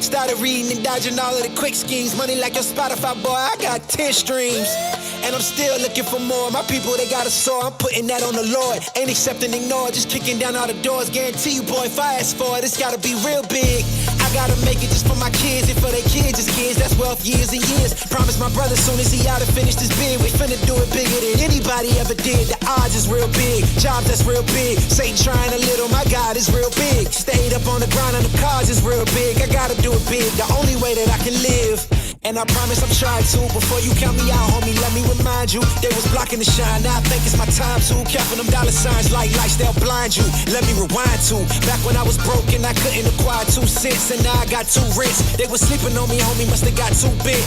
Started reading and dodging all of the quick schemes. Money like your Spotify, boy, I got 10 streams. And I'm still looking for more. My people, they got a sore. I'm putting that on the Lord. Ain't accepting, ignore, just kicking down all the doors. Guarantee you, boy, if I ask for it, it's gotta be real big. I gotta make it just for my kids and for their kids' kids. That's wealth years and years. Promise my brother soon as he out and finished his bid, we finna do it bigger than anybody ever did. The odds is real big. Jobs that's real big. Satan trying a little, my God is real big. Stayed up on the grind on the cars is real big. I gotta do it big, the only way that I can live. And I promise I'm trying to. Before you count me out, homie, let me remind you. They was blocking the shine, now I think it's my time to. Counting them dollar signs like lights, they'll blind you. Let me rewind to back when I was broke and I couldn't acquire 2 cents. And now I got 2 rents. They was sleeping on me, homie, must have got too big.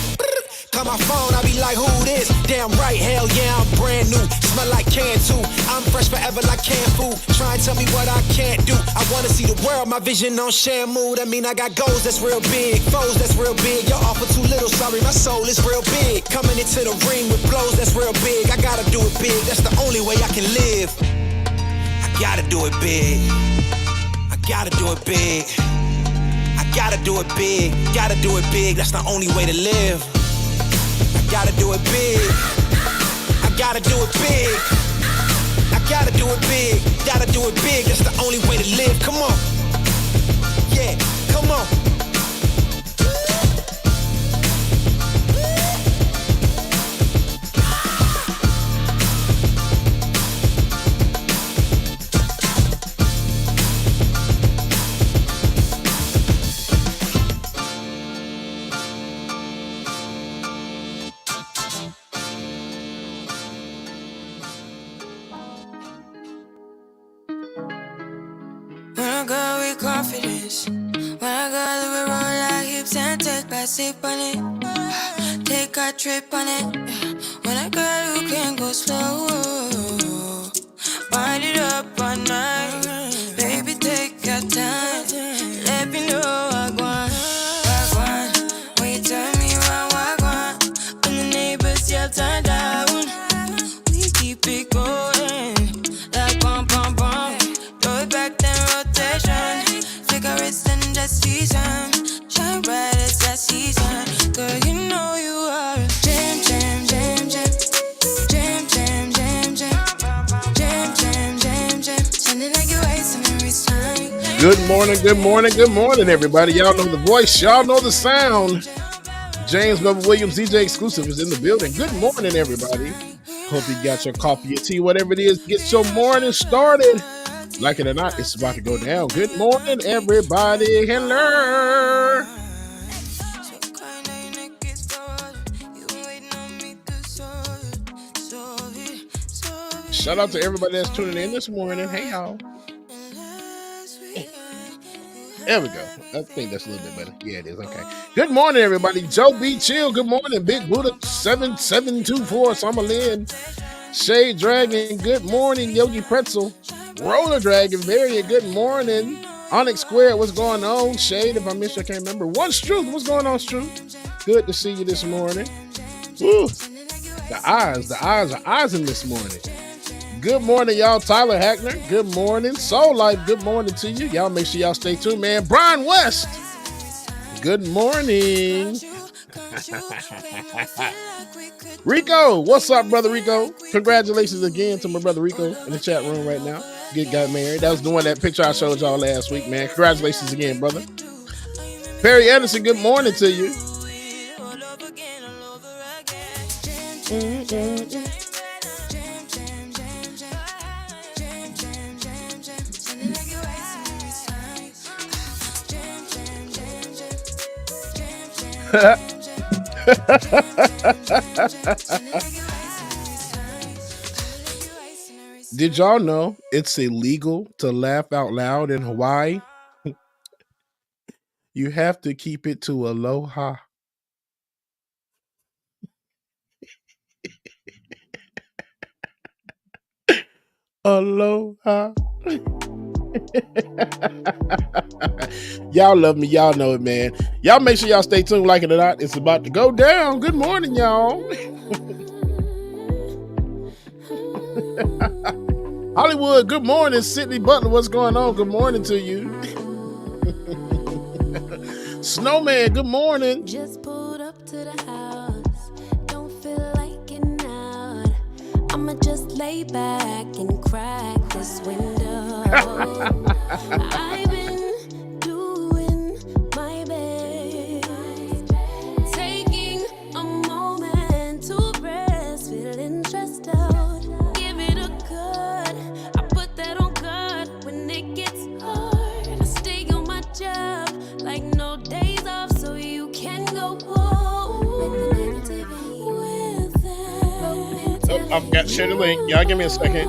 Call my phone, I be like, who this? Damn right, hell yeah, I'm brand new. Smell like can too. I'm fresh forever like canned food. Try and tell me what I can't do. I wanna see the world, my vision on Shamu. That mean I got goals that's real big, foes that's real big. Y'all offer too little, sorry, my soul is real big. Coming into the ring with blows that's real big. I gotta do it big, that's the only way I can live. I gotta do it big. I gotta do it big. I gotta do it big. Gotta do it big, that's the only way to live. Gotta do it big. I gotta do it big. I gotta do it big. Gotta do it big. That's the only way to live. Come on. Yeah, come on. Confidence. When I got to roll like hips and take back sip on it. Take a trip on it. When I got you can go slow. Wind it up all night. Baby, take your time. Let me know I want. When you turn me around, I want. When the neighbors yell turn down, we keep it going. Like bum bum bum. Throw it back then rotation. Cigarettes and the season. Shine bright as that season. Girl, you know you are a jam, jam, jam, jam. Jam, jam, jam, jam. Jam, jam, jam, jam. Shining like your ice in every time. Good morning, good morning, good morning, everybody. Y'all know the voice, y'all know the sound. James Bubba Williams, DJ Exclusive, is in the building. Good morning, everybody. Hope you got your coffee, your tea, whatever it is. Get your morning started. Like it or not, it's about to go down. Good morning, everybody. Hello. Shout out to everybody that's tuning in this morning. Hey, y'all. There we go. I think that's a little bit better. Yeah, it is. Okay. Good morning, everybody. Joe B. Chill. Good morning. Big Buddha 7724. Summer Lynn. Shade Dragon. Good morning. Yogi Pretzel. Roller Dragon, very good morning. Onyx Square, what's going on? Shade, if I missed you, I can't remember. One Struth, what's going on, Struth? Good to see you this morning. Woo. The eyes are eyesing this morning. Good morning, y'all. Tyler Hackner, good morning. Soul Life, good morning to you. Y'all make sure y'all stay tuned, man. Brian West, good morning. Rico, what's up, brother Rico? Congratulations again to my brother Rico in the chat room right now. Good, got married. That was the one, that picture I showed y'all last week, man. Congratulations again, brother. Perry Anderson, good morning to you. Did y'all know it's illegal to laugh out loud in Hawaii? You have to keep it to aloha. Aloha. Y'all love me. Y'all know it, man. Y'all make sure y'all stay tuned, like it or not. It's about to go down. Good morning, y'all. Hollywood, good morning. Sydney Butler, what's going on? Good morning to you. Snowman, good morning. Just pulled up to the house. Don't feel like getting out. I'ma just lay back and crack this window. I've been doing my best, taking a moment to rest, feeling stressed out. Give it a cut. I put that on God when it gets hard. I stay on my job like no days off, so you can go home with the negativity. With that Oh, I've got share the link. Y'all give me a second.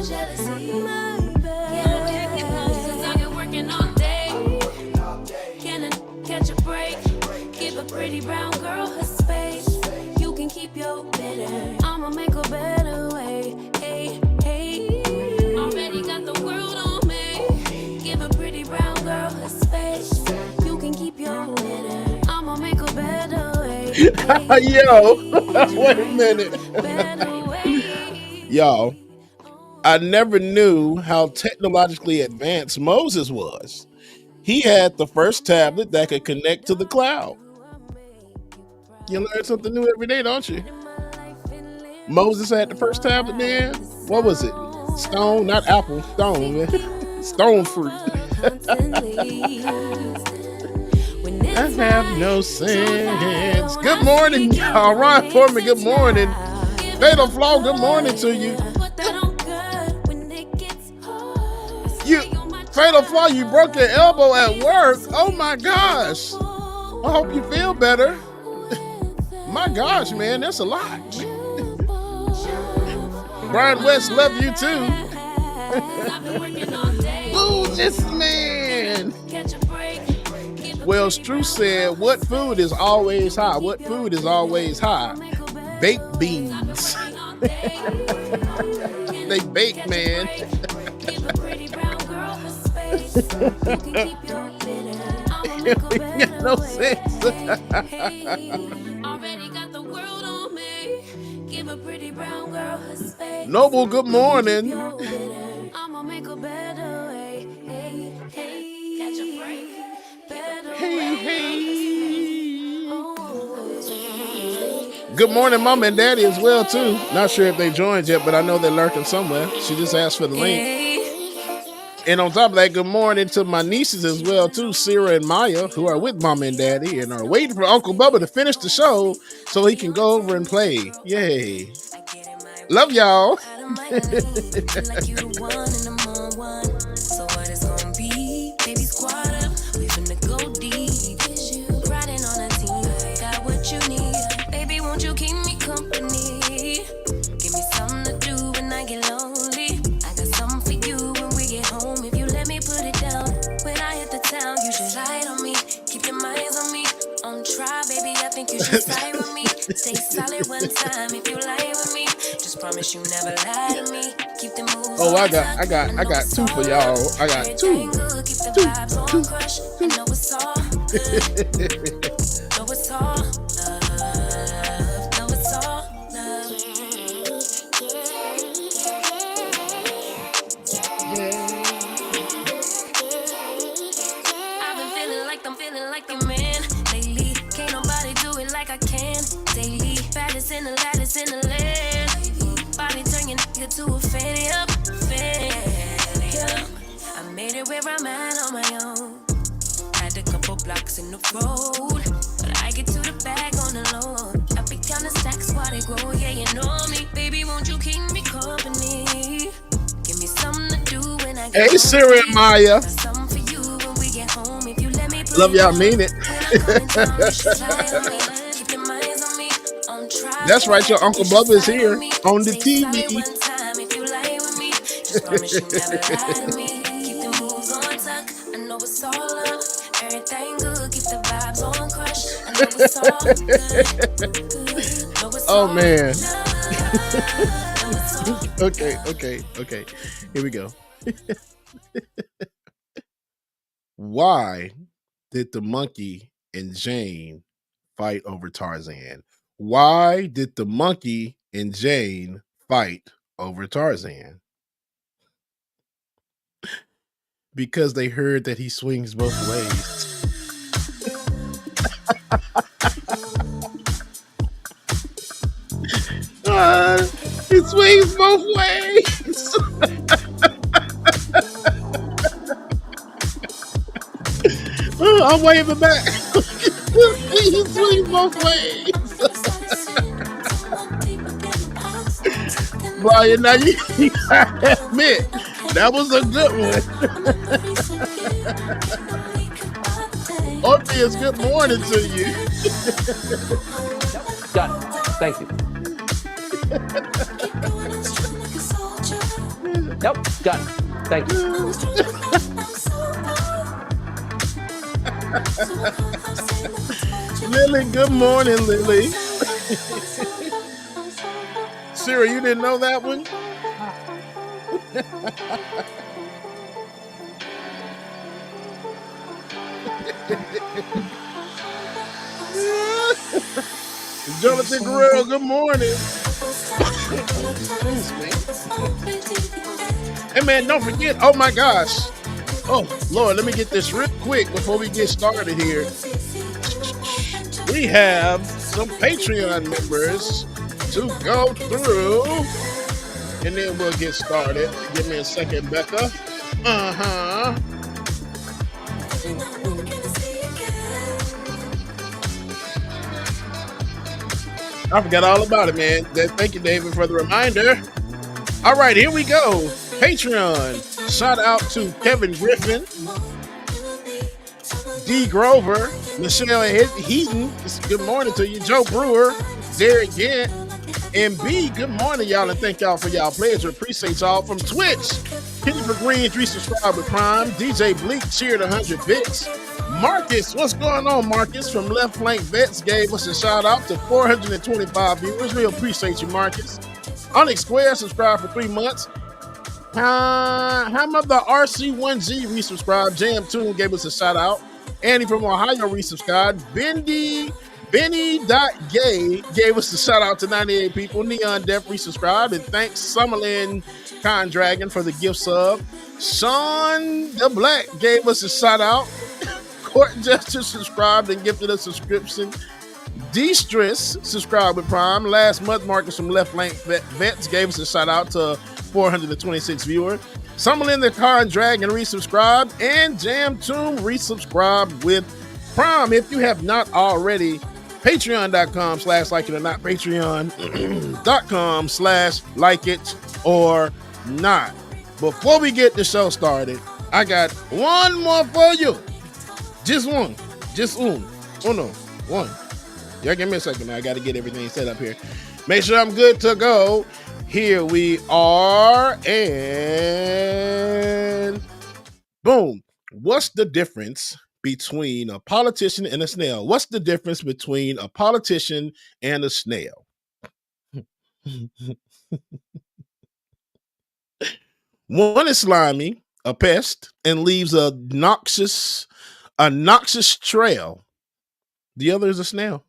jealousy, my bad. 'Cause I've been working all day. Can I catch a break? Give a pretty brown girl her space. You can keep your bitter. I'ma make a better way. Hey, hey. Already got the world on me. Give a pretty brown girl her space. You can keep your bitter. I'ma make a better way. Yo, wait a minute. Better way. Y'all, I never knew how technologically advanced Moses was. He had the first tablet that could connect to the cloud. You learn something new every day, don't you? Moses had the first tablet, man. What was it? Stone, not apple, stone, man. Stone fruit. I have no sense. Good morning, y'all. Ron Foreman, good morning. Fatal Flaw, good morning to you. You, Fatal Flaw, you broke your elbow at work. Oh my gosh. I hope you feel better. My gosh, man, that's a lot. Brian West, love you too. Boo this man. Well, Stru said, what food is always high? What food is always high? Baked beans. They bake, man. Got no sense. Noble, good morning. I'ma make a better way. Hey, hey, catch a break. Hey, hey. Good morning, Mom and Daddy as well too. Not sure if they joined yet, but I know they're lurking somewhere. She just asked for the link. And on top of that, good morning to my nieces as well too, Sarah and Maya, who are with Mom and Daddy and are waiting for Uncle Bubba to finish the show so he can go over and play. Yay. Love y'all. Stay solid one time if you lie with me. Just promise you never lie to me. Keep the moves. Oh, I got two for y'all. I got two. I know it's all good. Know it's all love. Know it's all love. I've been feeling like the man lately. Can't nobody do it like I can. Daily, baddest in the lattice in the land. Body turn your nigga to a fatty up. I made it where I'm at on my own. Had a couple blocks in the road, but I get to the bag on the low. I be counting stacks while they grow. Yeah, you know me, baby. Won't you keep me company? Give me something to do when I get Hey, Sarah and Maya. something for you when we get home. If you let me Love y'all, mean it. That's right, your Uncle Bubba is here on the TV. Oh man. Okay. Here we go. Why did the monkey and Jane fight over Tarzan? Why did the monkey and Jane fight over Tarzan? Because they heard that he swings both ways. It swings both ways. I'm waving back. He swings both ways. Brian, now you gotta admit, that was a good one. Orpheus, good morning to you. Done. Thank you. Nope. Done. Thank you. Lily, good morning, Lily. Sarah, you didn't know that one? Jonathan Guerrero, good morning. Hey man, don't forget, oh my gosh. Oh Lord, let me get this real quick before we get started here. We have some Patreon members to go through, and then we'll get started. Give me a second, Becca. I forgot all about it, man. Thank you, David, for the reminder. All right, here we go. Patreon. Shout out to Kevin Griffin, D. Grover, Michelle Heaton. Good morning to you. Joe Brewer, Derek Gant, and B. Good morning, y'all, and thank y'all for y'all players. We appreciate y'all. From Twitch, Kenny for Green, 3 subscribe with Prime. DJ Bleak cheered 100 bits. Marcus, what's going on, Marcus? From Left Flank Vets gave us a shout out to 425 viewers. We appreciate you, Marcus. Onyx Square subscribed for 3 months. How about the RC1G resubscribed? Jam Tune gave us a shout out. Andy from Ohio resubscribed. Benny.gay gave us a shout out to 98 people. Neon Def resubscribed. And thanks Summerlin Con Dragon for the gift sub. Sean the Black gave us a shout out. Court Jester subscribed and gifted a subscription. D-Stress subscribed with Prime. Last month, Marcus from Left Flank Vets gave us a shout out to 426 viewers. Summerlin the Con Dragon resubscribed, and Jam Tomb resubscribed with Prime. If you have not already, patreon.com/like it or not, patreon.com/like it or not. Before we get the show started, I got one more for you. Just one. One. Y'all give me a second. I got to get everything set up here. Make sure I'm good to go. Here we are. And boom. What's the difference between a politician and a snail? What's the difference between a politician and a snail? One is slimy, a pest, and leaves a noxious trail. The other is a snail.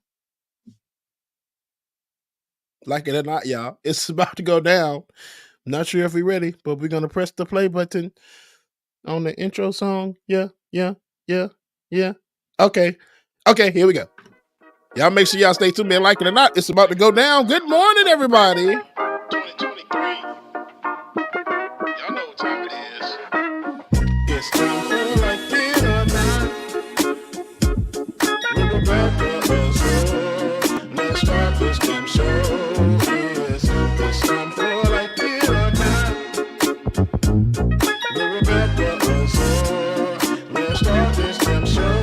Like it or not, y'all, it's about to go down. I'm not sure if we're ready, but we're going to press the play button on the intro song. Yeah. Okay, here we go. Y'all make sure y'all stay tuned and like it or not. It's about to go down. Good morning, everybody. 2023. Y'all know what time it is. It's time for like it or not. We're about to let's start this damn show. Yes, it's time for like it or not. We're about to let's start this damn show.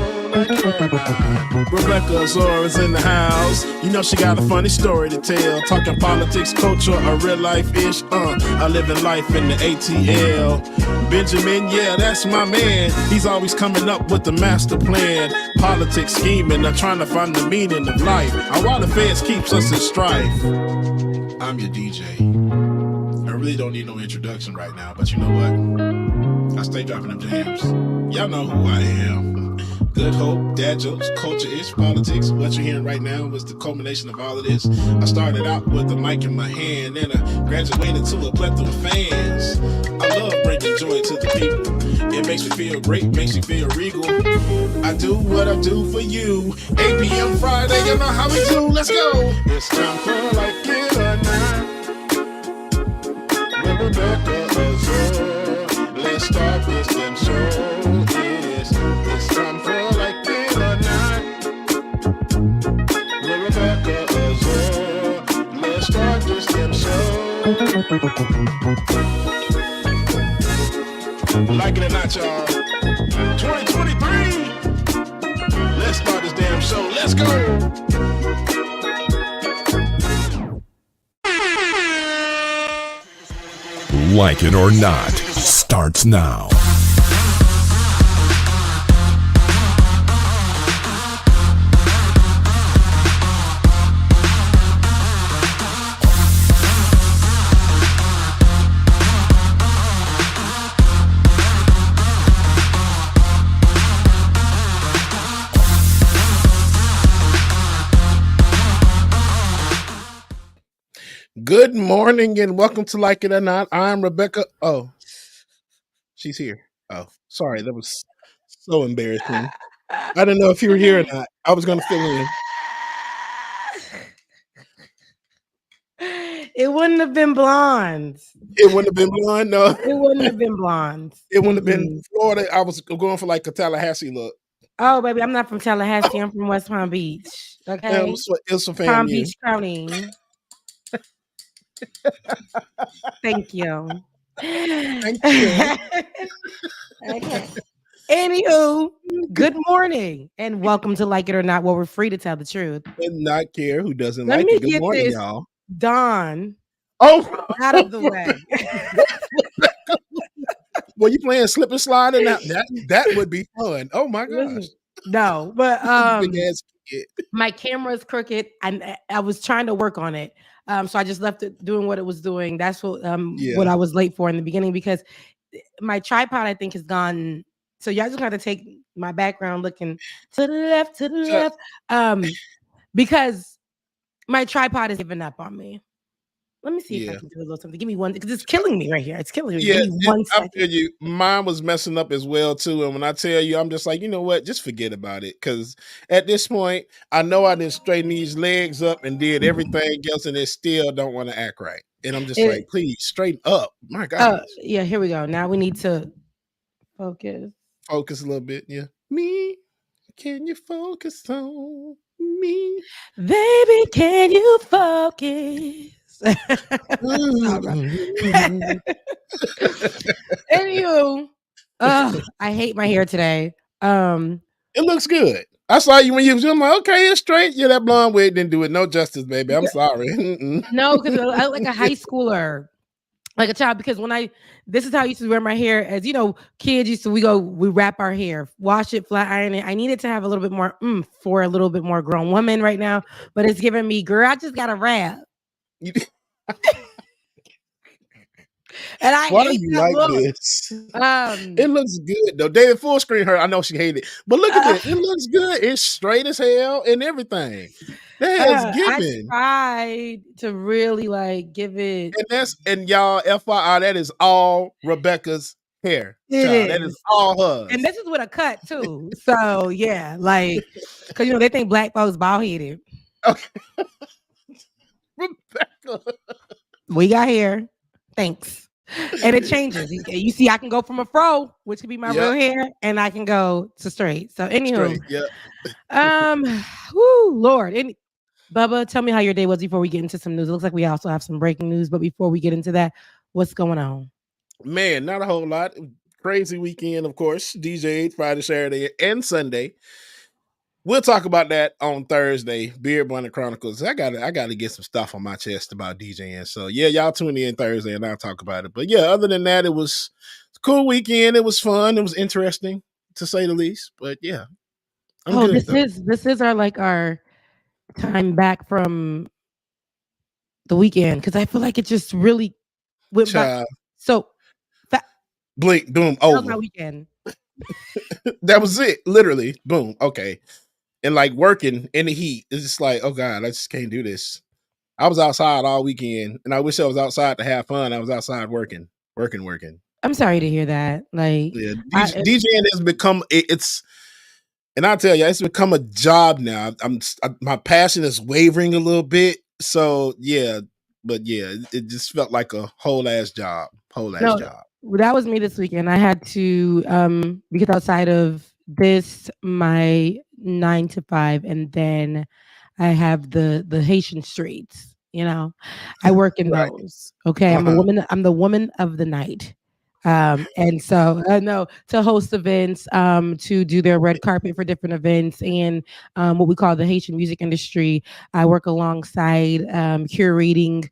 Rebecca Azor in the house. You know she got a funny story to tell. Talking politics, culture, a real life-ish. I live in life in the ATL. Benjamin, yeah, that's my man. He's always coming up with the master plan. Politics, scheming, trying to find the meaning of life. And while the feds keeps us in strife. I'm your DJ. I really don't need no introduction right now, but you know what? I stay dropping them jams. Y'all know who I am. Good hope, dad jokes, culture-ish, politics. What you're hearing right now was the culmination of all of this. I started out with the mic in my hand, and I graduated to a plethora of fans. I love bringing bringing joy to the people. It makes me feel great, makes me feel regal. I do what I do for you. 8 p.m. Friday, you know how we do. Let's go. It's time for Like It or Not. With Rebecca Azure. Let's start this damn show. It's time for Like It or Not. With Rebecca Azure. Let's start this damn show. Like it or not, y'all. 2023. Let's start this damn show. Let's go. Like It or Not starts now. Good morning and welcome to Like It or Not. I'm Rebecca. Oh, she's here. Oh, sorry. That was so embarrassing. I didn't know if you were here or not. I was going to fill in. It wouldn't have been blonde. It wouldn't have been blonde, no. It wouldn't have been blonde. It wouldn't have been Florida. I was going for like a Tallahassee look. Oh, baby, I'm not from Tallahassee. I'm from West Palm Beach. Okay. It was some Palm family. Beach County. Thank you. Thank you. Okay. Anywho, good morning and welcome to Like It or Not, where we're free to tell the truth. And not care who doesn't Let like me it. Good get morning, this y'all. Dawn Oh, out of the way. well, you playing slip and slide and that would be fun. Oh my gosh. Listen, no, but Big ass kid. my camera is crooked and I was trying to work on it. So I just left it doing what it was doing. That's what I was late for in the beginning because my tripod, I think, is gone. So y'all just got to take my background looking to the left, because my tripod is giving up on me. Let me see if I can do a little something. Give me one, because it's killing me right here. It's killing me. Yeah, Give me 1 second. I feel you. Mine was messing up as well too. And when I tell you, I'm just like, you know what? Just forget about it. Because at this point, I know I didn't straighten these legs up and did everything else, and it still don't want to act right. And I'm just like, please straighten up. My God. Yeah, here we go. Now we need to focus. Focus a little bit. Yeah. Me. Can you focus on me? Baby, can you focus? Anywho, I hate my hair today. It looks good. I saw you when you was. I'm like, okay, it's straight. Yeah, that blonde wig didn't do it no justice, baby. I'm sorry. No, because I look like a high schooler, like a child. Because this is how I used to wear my hair. As you know, kids used to. We wrap our hair, wash it, flat iron it. I needed to have a little bit more for a little bit more grown woman right now, but it's giving me, girl, I just got to wrap. And I Why hate do you that like look. this? It looks good though. David full screen her. I know she hated it, but look at it. It looks good. It's straight as hell and everything. That's given. I tried to really like give it. And y'all, FYI, that is all Rebecca's hair. That is all hers. And this is with a cut too. So yeah, like, because they think black folks bald headed. Okay. Rebecca. We got hair. Thanks. And it changes. You see, I can go from a fro, which could be my real hair, and I can go to straight. So anywho, Lord. Bubba, tell me how your day was before we get into some news. It looks like we also have some breaking news, but before we get into that, what's going on? Man, not a whole lot. Crazy weekend, of course. DJ Friday, Saturday, and Sunday. We'll talk about that on Thursday. Beard Bunny Chronicles. I gotta get some stuff on my chest about DJing. So yeah, y'all tune in Thursday and I'll talk about it. But yeah, other than that, it was a cool weekend. It was fun. It was interesting to say the least. But yeah, this is our time back from the weekend because I feel like it just really went by. So blink, boom, over. That was my weekend. That was it. Literally, boom. Okay. And like working in the heat, it's just like, oh God, I just can't do this. I was outside all weekend, and I wish I was outside to have fun. I was outside working. I'm sorry to hear that. Like, Yeah, DJing has become it's, and I'll tell you, it's become a job now. My passion is wavering a little bit. So yeah, but yeah, it just felt like a whole ass job. Whole ass no, job. that was me this weekend. I had to because outside of this, my 9 to 5, and then I have the Haitian streets. I work in Right. those. Okay, I'm a Uh-huh. woman. I'm the woman of the night. And so no, to host events, to do their red carpet for different events, and what we call the Haitian music industry. I work alongside curating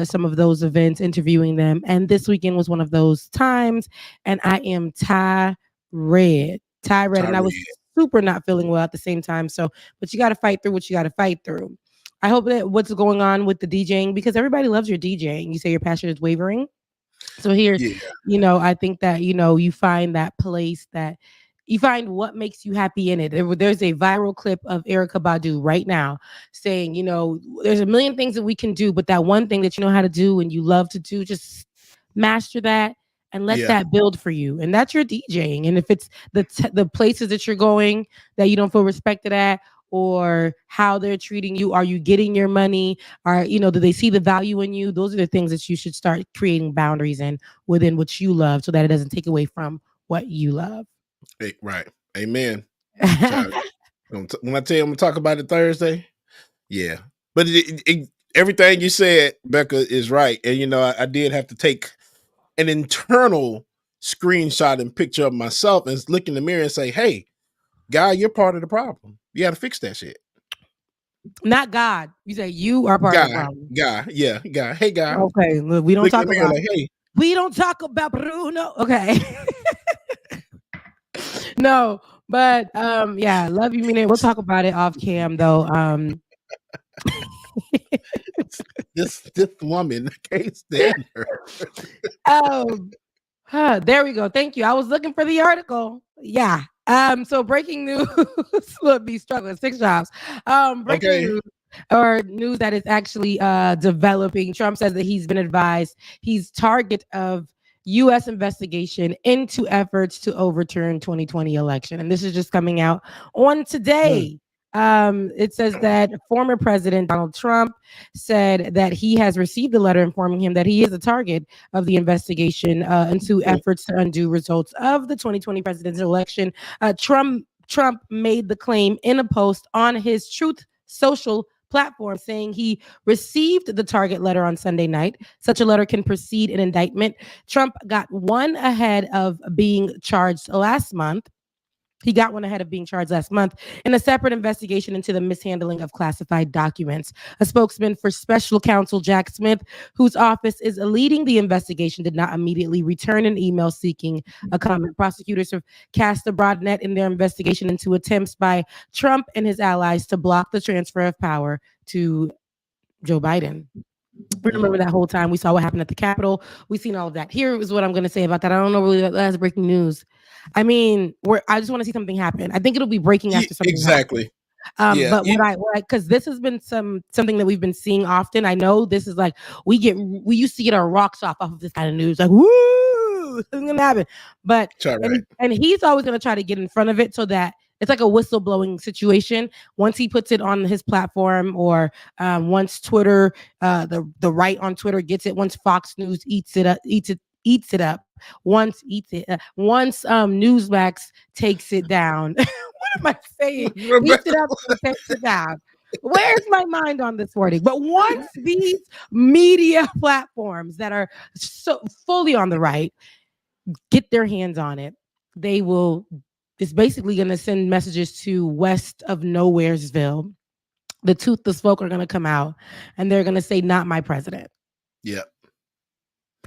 some of those events, interviewing them, and this weekend was one of those times, and I am tired, and I was Tyree. super not feeling well at the same time. So, but you got to fight through what you got to fight through. I hope that what's going on with the DJing, because everybody loves your DJing. You say your passion is wavering. So here, Yeah. I think that, you find that place that you find what makes you happy in it. There's a viral clip of Erica Badu right now saying, there's a million things that we can do, but that one thing that you know how to do and you love to do, just master that and let Yeah. that build for you. And that's your DJing. And if it's the places that you're going that you don't feel respected at, or how they're treating you, are you getting your money? Do they see the value in you? Those are the things that you should start creating boundaries in within what you love, so that it doesn't take away from what you love. Right. Amen. When I tell you I'm gonna talk about it Thursday, yeah. But everything you said, Becca, is right. And I did have to take an internal screenshot and picture of myself and look in the mirror and say, "Hey, guy, you're part of the problem. You got to fix that shit." Not God. You say you are part of the problem. Yeah, guy. Hey, guy. Okay, look, we don't Look in talk the mirror about like, "Hey." we don't talk about Bruno. Okay. No, but yeah, love you, meaning we'll talk about it off cam though. This woman, I can't stand her. um there we go. Thank you. I was looking for the article. Yeah. So breaking news. Look, be struggling 6 jobs. Breaking Okay. news, or news that is actually developing. Trump says that he's been advised he's target of U.S. investigation into efforts to overturn 2020 election, and this is just coming out on today. It says that former President Donald Trump said that he has received a letter informing him that he is a target of the investigation into efforts to undo results of the 2020 presidential election. Trump made the claim in a post on his Truth Social platform, saying he received the target letter on Sunday night. Such a letter can precede an indictment. Trump got one ahead of being charged last month. He got one ahead of being charged last month in a separate investigation into the mishandling of classified documents. A spokesman for special counsel Jack Smith, whose office is leading the investigation, did not immediately return an email seeking a comment. Prosecutors have cast a broad net in their investigation into attempts by Trump and his allies to block the transfer of power to Joe Biden. Remember that whole time we saw what happened at the Capitol. We've seen all of that. Here is what I'm going to say about that. I don't know really that's breaking news. I mean, I just want to see something happen. I think it'll be breaking after something exactly. happens. But because this has been something that we've been seeing often. I know this is like we used to get our rocks off of this kind of news, like woo, something's gonna happen. But and he's always gonna try to get in front of it so that it's like a whistleblowing situation. Once he puts it on his platform, or once Twitter, the right on Twitter gets it, once Fox News eats it up, once Newsmax takes it down. What am I saying? Eats it up and takes it down. Where's my mind on this wording? But once these media platforms that are so fully on the right get their hands on it, they will. It's basically going to send messages to west of Nowheresville. The toothless folk are going to come out and they're going to say, "Not my president." Yeah.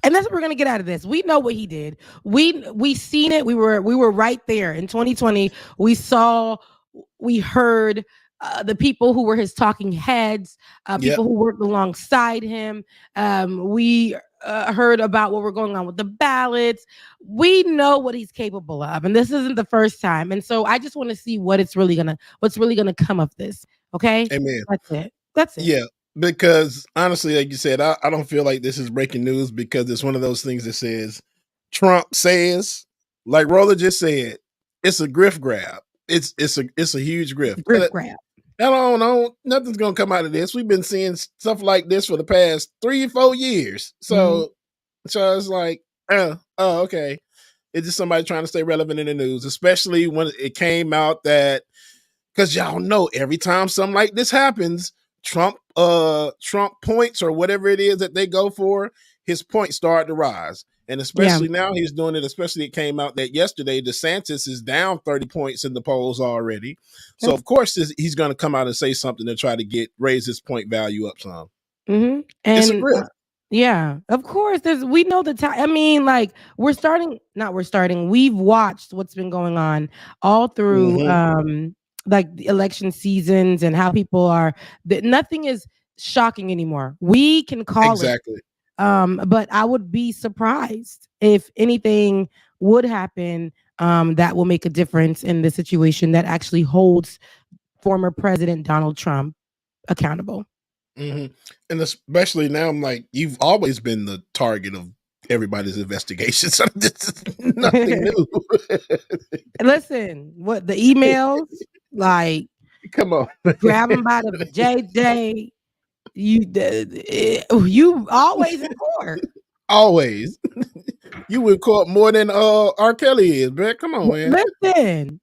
And that's what we're gonna get out of this. We know what he did. We seen it. We were right there in 2020. We saw, we heard the people who were his talking heads, people who worked alongside him. We heard about what we're going on with the ballots. We know what he's capable of, and this isn't the first time. And so I just want to see what's really gonna come of this. Okay, Amen. That's it. Yeah. Because honestly, like you said, I don't feel like this is breaking news, because it's one of those things that says Trump says, like Roller just said, it's a grift grab. It's a huge grift. Grift grab. I don't know. Nothing's gonna come out of this. We've been seeing stuff like this for the past 3-4 years. So it's like, okay. It's just somebody trying to stay relevant in the news, especially when it came out that, because y'all know every time something like this happens, Trump points or whatever it is that they go for, his points start to rise. And especially now he's doing it, especially it came out that yesterday DeSantis is down 30 points in the polls already. So of course he's going to come out and say something to try to raise his point value up some. And it's a grip. Yeah, of course. We know the time. I mean, like we've watched what's been going on all through like the election seasons and how people are, nothing is shocking anymore. We can call it. But I would be surprised if anything would happen that will make a difference in the situation that actually holds former President Donald Trump accountable. And especially now, I'm like, you've always been the target of everybody's investigation. So this is nothing new. Listen, what the emails, like, come on, grab them by the JJ. You always in court. Always. You in court more than R. Kelly is, man. Come on, man. Listen.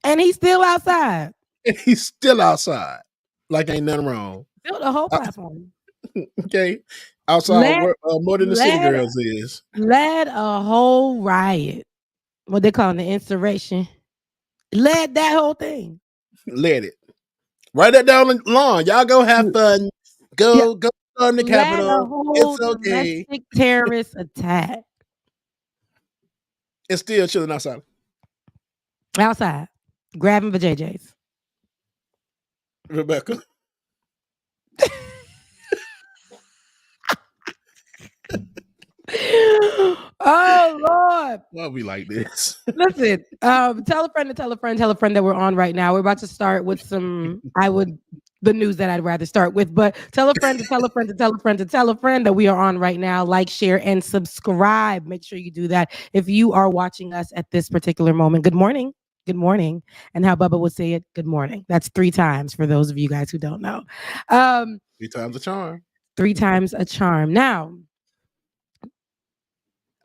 And he's still outside. He's still outside. Like ain't nothing wrong. Built a whole platform. Okay. Outside more than the city girls is. Led a whole riot. What they call the insurrection. Led that whole thing. Led it. Write that down the lawn. Y'all go have fun. Go on the Capitol. It's okay. Domestic terrorist attack. It's still chilling outside. Outside. Grabbing the JJs. Rebecca. Oh Lord. Why we like this? Listen, tell a friend that we're on right now. We're about to start with the news that I'd rather start with, but tell a friend that we are on right now. Like, share, and subscribe. Make sure you do that if you are watching us at this particular moment. Good morning. Good morning. And how Bubba would say it, good morning. That's 3 times for those of you guys who don't know. 3 times a charm. 3 times a charm. Now,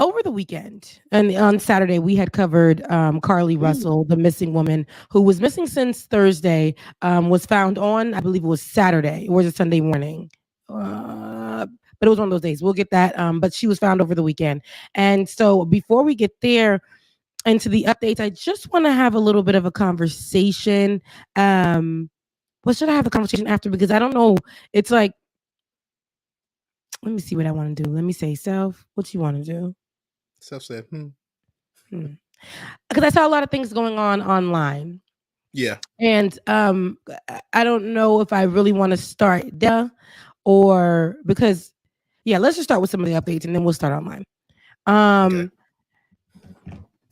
over the weekend and on Saturday, we had covered Carlee Russell, the missing woman who was missing since Thursday, was found on, I believe it was Saturday, or was it Sunday morning? But it was one of those days. We'll get that. But she was found over the weekend. And so before we get there into the updates, I just want to have a little bit of a conversation. What should I have a conversation after? Because I don't know. It's like, let me see what I want to do. Let me say, Self, what you want to do? Self said, Because I saw a lot of things going on online. Yeah. And I don't know if I really want to start there or because, let's just start with some of the updates and then we'll start online. Okay.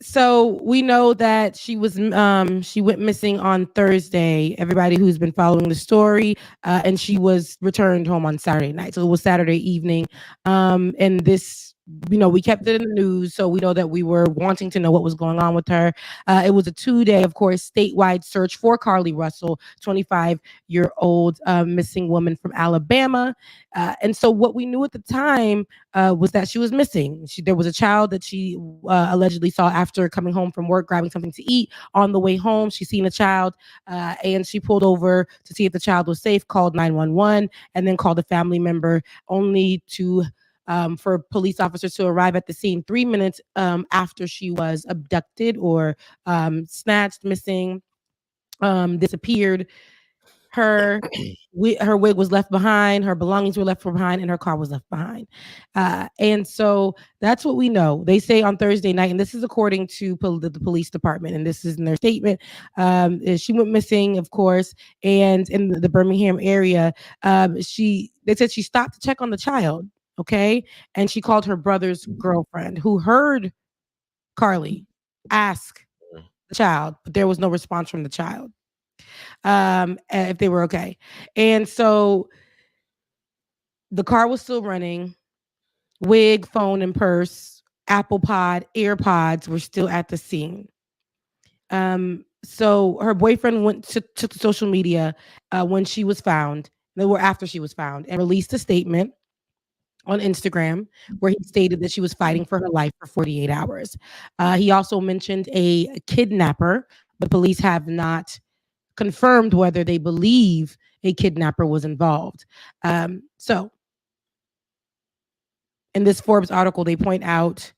So we know that she went missing on Thursday. Everybody who's been following the story, and she was returned home on Saturday night. So it was Saturday evening. And this, we kept it in the news, so we know that we were wanting to know what was going on with her. It was a 2-day, of course, statewide search for Carlee Russell, 25-year-old missing woman from Alabama. And so what we knew at the time was that she was missing. There was a child that she allegedly saw after coming home from work, grabbing something to eat. On the way home, she seen a child, and she pulled over to see if the child was safe, called 911, and then called a family member, only to for police officers to arrive at the scene 3 minutes after she was abducted or snatched, missing, disappeared. Her wig was left behind, her belongings were left behind, and her car was left behind. And so that's what we know. They say on Thursday night, and this is according to the police department, and this is in their statement, she went missing, of course, and in the Birmingham area, they said she stopped to check on the child. Okay. And she called her brother's girlfriend who heard Carlee ask the child, but there was no response from the child if they were okay. And so the car was still running. Wig, phone, and purse, Apple Pod, AirPods were still at the scene. So her boyfriend went to social media when she was found, or after she was found, and released a statement on Instagram where he stated that she was fighting for her life for 48 hours. He also mentioned a kidnapper, but police have not confirmed whether they believe a kidnapper was involved. So, in this Forbes article, they point out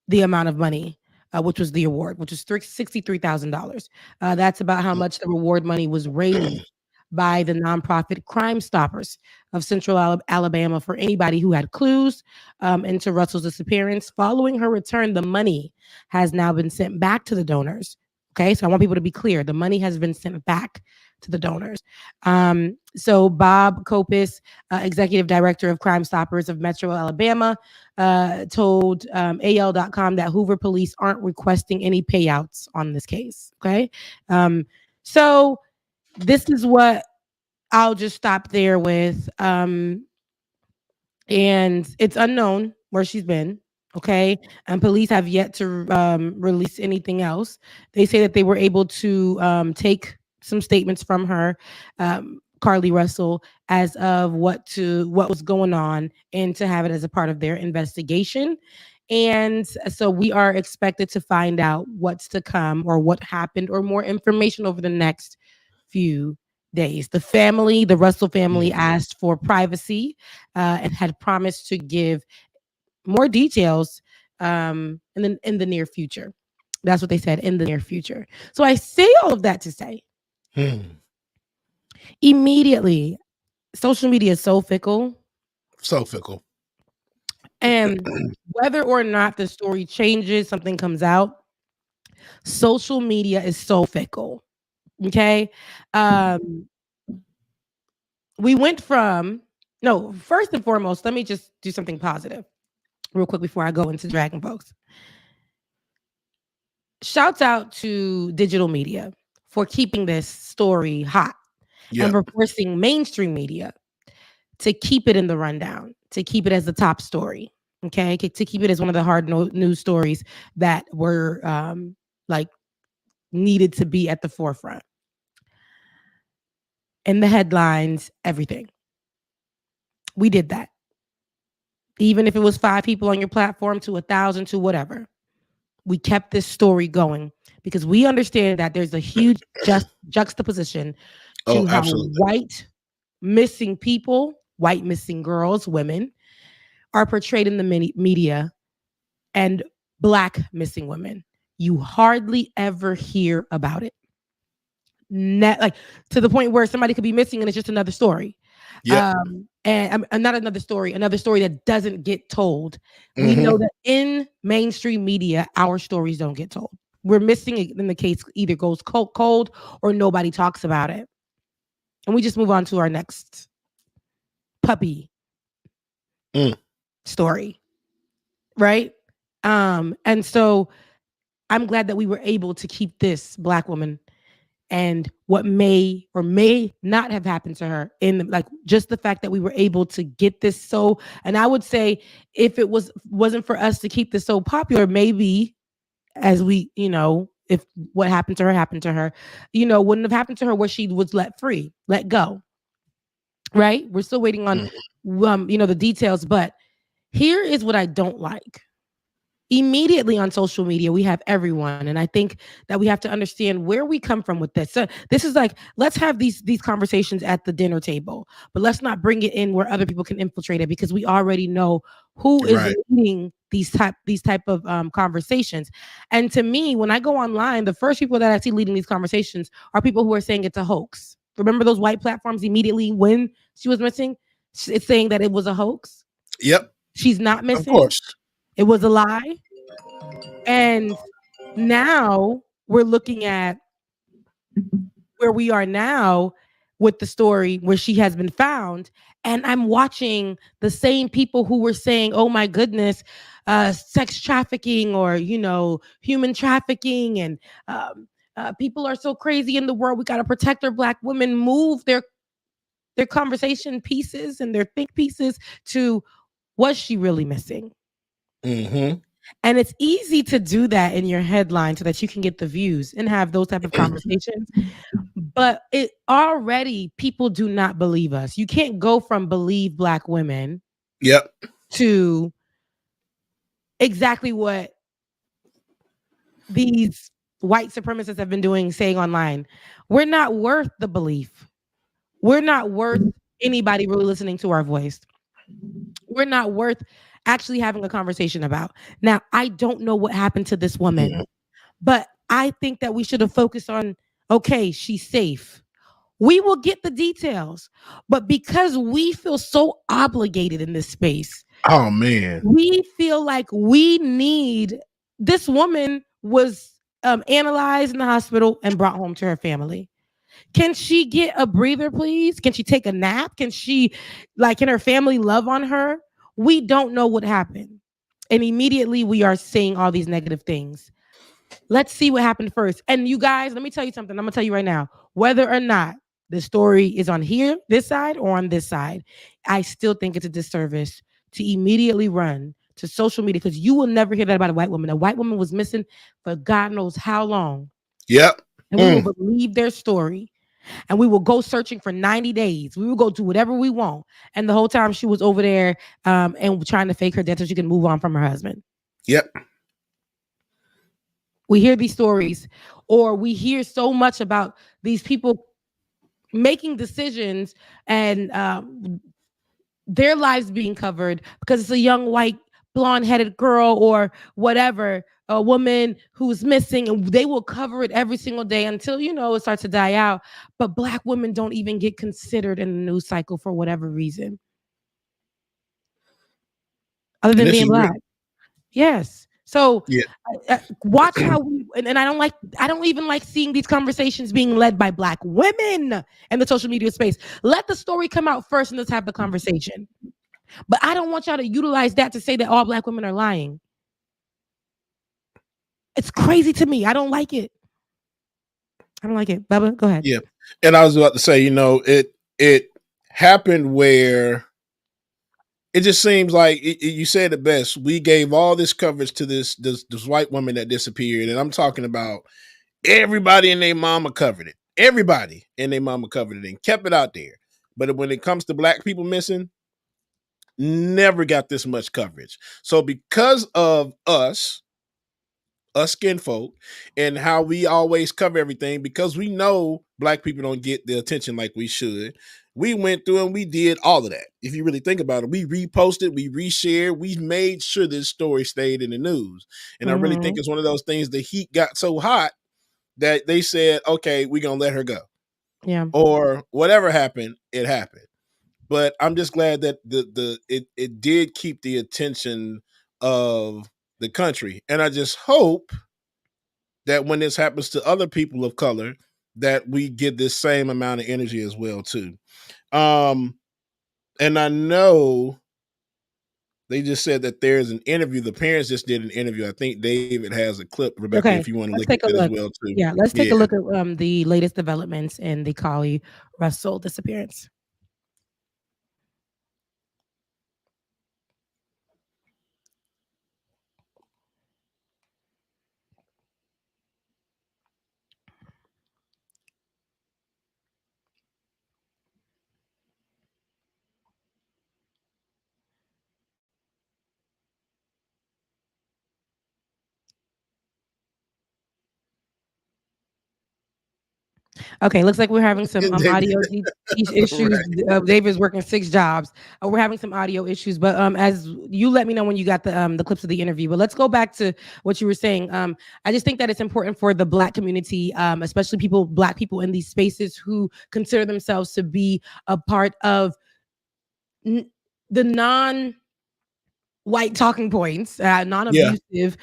the amount of money, which was the award, which was $63,000. That's about how much the reward money was raised by the nonprofit Crime Stoppers of Central Alabama for anybody who had clues into Russell's disappearance. Following her return, the money has now been sent back to the donors. Okay, so I want people to be clear. The money has been sent back to the donors. So Bob Copus, executive director of Crime Stoppers of Metro Alabama, told AL.com that Hoover police aren't requesting any payouts on this case. Okay, so this is what I'll just stop there with. And it's unknown where she's been. Okay. And police have yet to release anything else. They say that they were able to take some statements from her, Carlee Russell, as of what was going on, and to have it as a part of their investigation. And so we are expected to find out what's to come, or what happened, or more information over the next few days. The Russell family asked for privacy and had promised to give more details in the near future. That's what they said, in the near future. So I say all of that to say, immediately, social media is so fickle. So fickle. And whether or not the story changes, something comes out, social media is so fickle. Okay. We went from, no, first and foremost, let me just do something positive real quick before I go into dragging folks. Shouts out to digital media for keeping this story hot and for forcing mainstream media to keep it in the rundown, to keep it as the top story. Okay, to keep it as one of the hard news stories that were needed to be at the forefront. In the headlines, everything. We did that. Even if it was 5 people on your platform to 1,000 to whatever, we kept this story going because we understand that there's a huge juxtaposition to how white missing people, white missing girls, women, are portrayed in the media, and Black missing women. You hardly ever hear about it. To the point where somebody could be missing and it's just another story. And not another story that doesn't get told. We know that in mainstream media, our stories don't get told. We're missing it in the case either goes cold or nobody talks about it. And we just move on to our next puppy story. Right? And so I'm glad that we were able to keep this Black woman and what may or may not have happened to her, in just the fact that we were able to get this so, and I would say if it wasn't for us to keep this so popular, maybe as we, if what happened to her, wouldn't have happened to her where she was let go. Right? We're still waiting on, the details, but here is what I don't like. Immediately on social media, we have everyone. And I think that we have to understand where we come from with this. So this is let's have these conversations at the dinner table, but let's not bring it in where other people can infiltrate it, because we already know who is leading these type of conversations. And to me, when I go online, the first people that I see leading these conversations are people who are saying it's a hoax. Remember those white platforms immediately when she was missing? It's saying that it was a hoax. Yep. She's not missing. Of course. It was a lie. And now we're looking at where we are now with the story where she has been found. And I'm watching the same people who were saying, oh my goodness, sex trafficking or, human trafficking. And people are so crazy in the world. We got to protect our Black women, move their conversation pieces and their think pieces to Was she really missing? Mm-hmm. And it's easy to do that in your headline so that you can get the views and have those type of conversations. But it already, people do not believe us. You can't go from believe Black women Yep. to exactly what these white supremacists have been doing, saying online. We're not worth the belief. We're not worth anybody really listening to our voice. We're not worth actually having a conversation about. Now, I don't know what happened to this woman, but I think that we should have focused on, okay, she's safe. We will get the details, but because we feel so obligated in this space, oh man, we feel like we need, this woman was analyzed in the hospital and brought home to her family. Can she get a breather, please? Can she take a nap? Can she, can her family love on her? We don't know what happened. And immediately we are saying all these negative things. Let's see what happened first. And you guys, let me tell you something. I'm going to tell you right now, whether or not the story is on here, this side, or on this side, I still think it's a disservice to immediately run to social media, because you will never hear that about a white woman. A white woman was missing for God knows how long. Yep. And we will believe their story. And we will go searching for 90 days. We will go do whatever we want. And the whole time she was over there and trying to fake her death so she can move on from her husband. Yep. We hear these stories, or we hear so much about these people making decisions and their lives being covered because it's a young white blonde-headed girl or whatever, a woman who's missing, and they will cover it every single day until, it starts to die out. But Black women don't even get considered in the news cycle for whatever reason, other than being Black. Yes. So watch how we, and I don't even like seeing these conversations being led by Black women in the social media space. Let the story come out first and let's have the conversation. But I don't want y'all to utilize that to say that all Black women are lying. It's crazy to me. I don't like it. Bubba, go ahead. Yeah. And I was about to say, it happened where it just seems like you said it best. We gave all this coverage to this white woman that disappeared. And I'm talking about everybody and their mama covered it. Everybody and their mama covered it and kept it out there. But when it comes to Black people missing, never got this much coverage. So because of us skin folk, and how we always cover everything, because we know Black people don't get the attention like we should, we went through and we did all of that. If you really think about it, we reposted, we reshared, we made sure this story stayed in the news. And I really think it's one of those things, the heat got so hot that they said, okay, we're going to let her go. Yeah. Or whatever happened, it happened. But I'm just glad that it did keep the attention of the country. And I just hope that when this happens to other people of color, that we get this same amount of energy as well too. And I know they just said that there's an interview. The parents just did an interview. I think David has a clip, Rebecca, if you want to look at it as well too. Yeah, let's take a look at the latest developments in the Carlee Russell disappearance. Okay, looks like we're having some audio issues. Right. David's working 6 jobs. We're having some audio issues, but as you let me know when you got the clips of the interview. But let's go back to what you were saying. I just think that it's important for the Black community, especially Black people in these spaces who consider themselves to be a part of the non-white talking points, non-abusive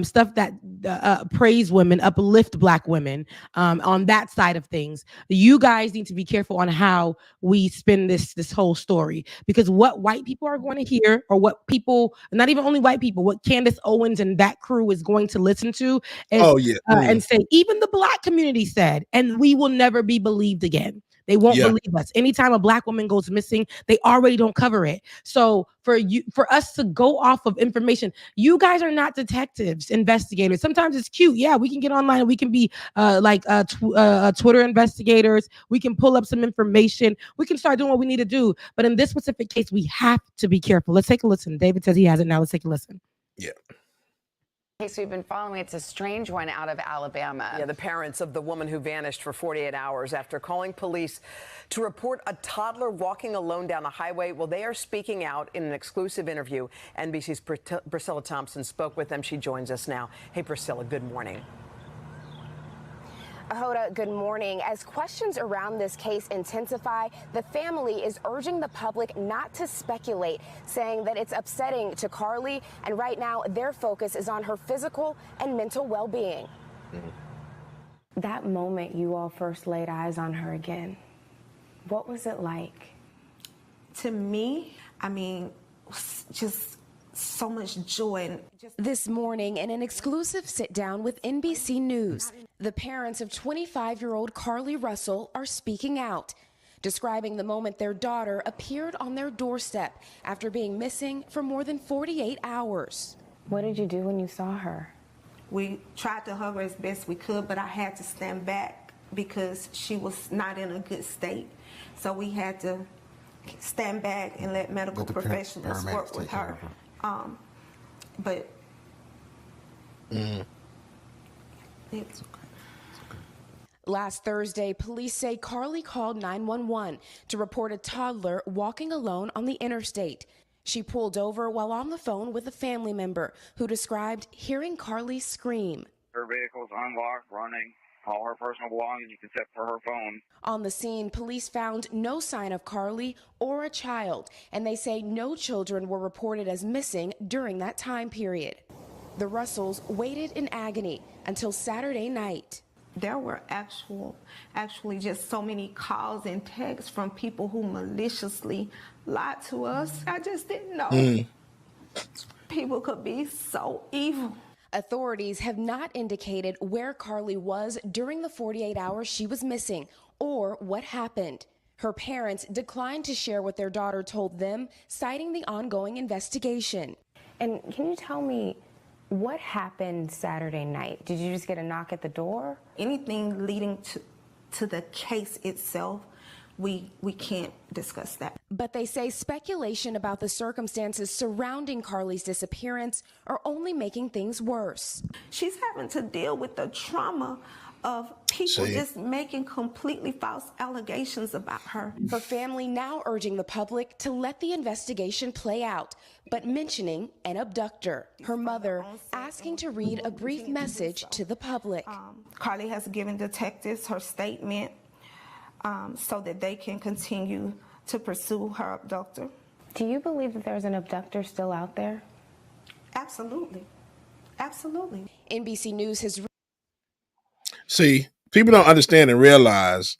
stuff that praise women, uplift Black women, on that side of things. You guys need to be careful on how we spin this whole story, because what white people are going to hear, or what people, not even only white people, what Candace Owens and that crew is going to listen to is, and say, even the Black community said, and we will never be believed again. They won't believe us. Anytime a Black woman goes missing, they already don't cover it. So for us to go off of information, you guys are not detectives, investigators. Sometimes it's cute. Yeah, we can get online and we can be Twitter investigators. We can pull up some information. We can start doing what we need to do. But in this specific case, we have to be careful. Let's take a listen. David says he has it now. Let's take a listen. Yeah. Case we've been following, it's a strange one out of Alabama. Yeah, the parents of the woman who vanished for 48 hours after calling police to report a toddler walking alone down a highway. Well, they are speaking out in an exclusive interview. NBC's Priscilla Thompson spoke with them. She joins us now. Hey, Priscilla, good morning. Hoda, good morning. As questions around this case intensify, the family is urging the public not to speculate, saying that it's upsetting to Carlee, and right now their focus is on her physical and mental well-being. That moment you all first laid eyes on her again, what was it like? To me, I mean, just so much joy. This morning, in an exclusive sit-down with NBC News, the parents of 25-year-old Carlee Russell are speaking out, describing the moment their daughter appeared on their doorstep after being missing for more than 48 hours. What did you do when you saw her? We tried to hug her as best we could, but I had to stand back because she was not in a good state. So we had to stand back and let medical professionals work with her. But it's okay. Last Thursday, police say Carlee called 911 to report a toddler walking alone on the interstate. She pulled over while on the phone with a family member who described hearing Carlee scream. Her vehicle's unlocked, running. All her personal belongings except for her phone. On the scene, police found no sign of Carlee or a child, and they say no children were reported as missing during that time period. The Russells waited in agony until Saturday night. There were actually just so many calls and texts from people who maliciously lied to us. I just didn't know people could be so evil. Authorities have not indicated where Carlee was during the 48 hours she was missing or what happened. Her parents declined to share what their daughter told them, citing the ongoing investigation. And can you tell me what happened Saturday night? Did you just get a knock at the door? Anything leading to the case itself, we can't discuss that. But they say speculation about the circumstances surrounding Carlee's disappearance are only making things worse. She's having to deal with the trauma of people just making completely false allegations about her. Her family now urging the public to let the investigation play out, but mentioning an abductor. Her mother asking to read a brief message to the public. Carlee has given detectives her statement so that they can continue to pursue her abductor. Do you believe that there's an abductor still out there? Absolutely. Absolutely. NBC News has... See, people don't understand and realize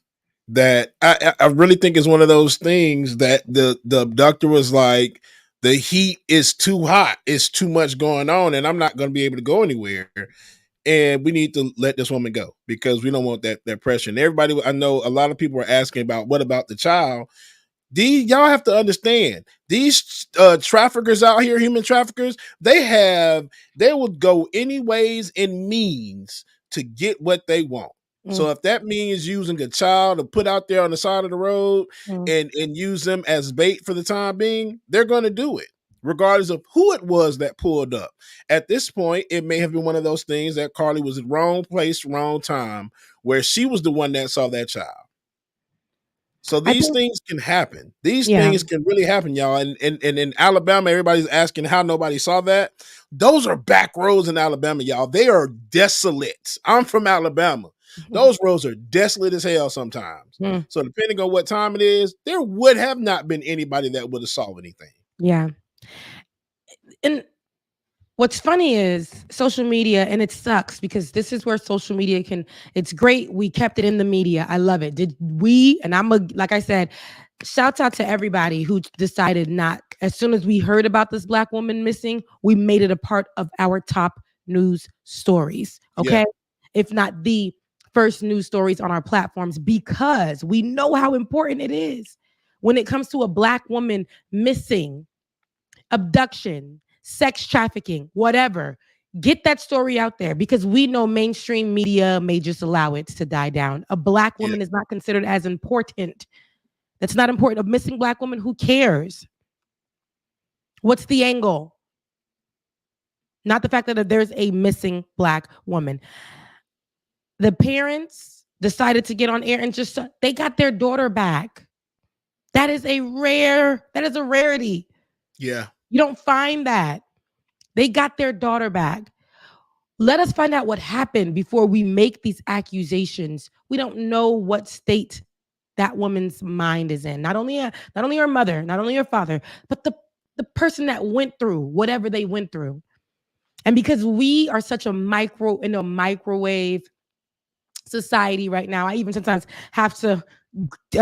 that I really think it's one of those things that the abductor was like, the heat is too hot. It's too much going on, and I'm not going to be able to go anywhere. And we need to let this woman go because we don't want that pressure. And everybody, I know a lot of people are asking about what about the child. Y'all have to understand these traffickers out here, human traffickers, they would go any ways and means to get what they want. So if that means using a child to put out there on the side of the road and use them as bait for the time being, they're going to do it, regardless of who it was that pulled up. At this point, it may have been one of those things that Carlee was at wrong place, wrong time, where she was the one that saw that child. So these things can happen. These things can really happen, y'all. And in Alabama, everybody's asking how nobody saw that. Those are back roads in Alabama, y'all. They are desolate. I'm from Alabama. Those roads are desolate as hell sometimes. So depending on what time it is, there would have not been anybody that would have saw anything. Yeah. And what's funny is social media, and it sucks because this is where social media it's great. We kept it in the media. I love it. Like I said, shouts out to everybody who decided not, as soon as we heard about this Black woman missing, we made it a part of our top news stories. Okay. Yeah. If not the first news stories on our platforms because we know how important it is when it comes to a Black woman missing, abduction, sex trafficking, whatever. Get that story out there because we know mainstream media may just allow it to die down. A Black woman is not considered as important. That's not important. A missing Black woman, who cares? What's the angle? Not the fact that there's a missing Black woman. The parents decided to get on air and just, they got their daughter back. That is a rarity. Yeah. You don't find that. They got their daughter back. Let us find out what happened before we make these accusations. We don't know what state that woman's mind is in. Not only her mother, not only her father, but the person that went through whatever they went through. And because we are such a microwave society right now, I even sometimes have to get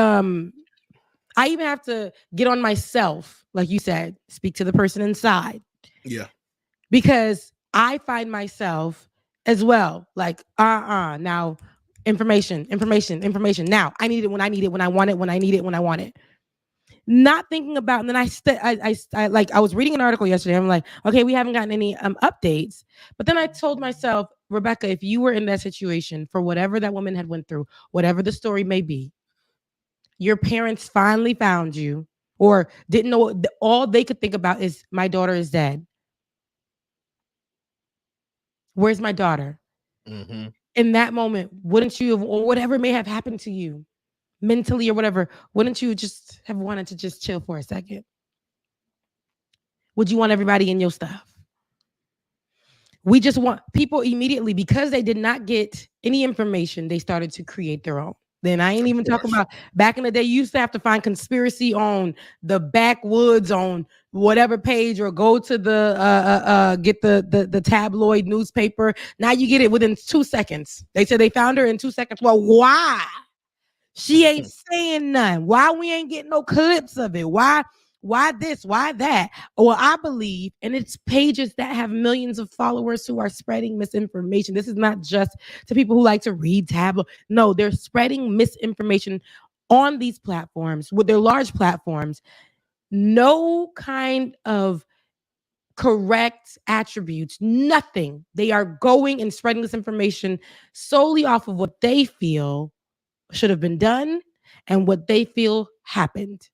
on myself, like you said, speak to the person inside. Yeah. Because I find myself as well, like, now information. Now I need it when I need it, when I want it, when I need it, when I want it. Not thinking about, and then I was reading an article yesterday. I'm like, okay, we haven't gotten any updates. But then I told myself, Rebecca, if you were in that situation for whatever that woman had went through, whatever the story may be, your parents finally found you or didn't know, all they could think about is my daughter is dead. Where's my daughter? Mm-hmm. In that moment, wouldn't you have, or whatever may have happened to you mentally or whatever, wouldn't you just have wanted to just chill for a second? Would you want everybody in your stuff? We just want people immediately, because they did not get any information, they started to create their own. Then I ain't even talking about back in the day, you used to have to find conspiracy on the backwoods on whatever page or go to the get the tabloid newspaper. Now you get it within 2 seconds. They said they found her in 2 seconds. Well, why? She ain't saying nothing. Why we ain't getting no clips of it? Why this? Why that? Well, I believe, and it's pages that have millions of followers who are spreading misinformation. This is not just to people who like to read tabloid. No, they're spreading misinformation on these platforms with their large platforms. No kind of correct attributes, nothing. They are going and spreading this information solely off of what they feel should have been done and what they feel happened.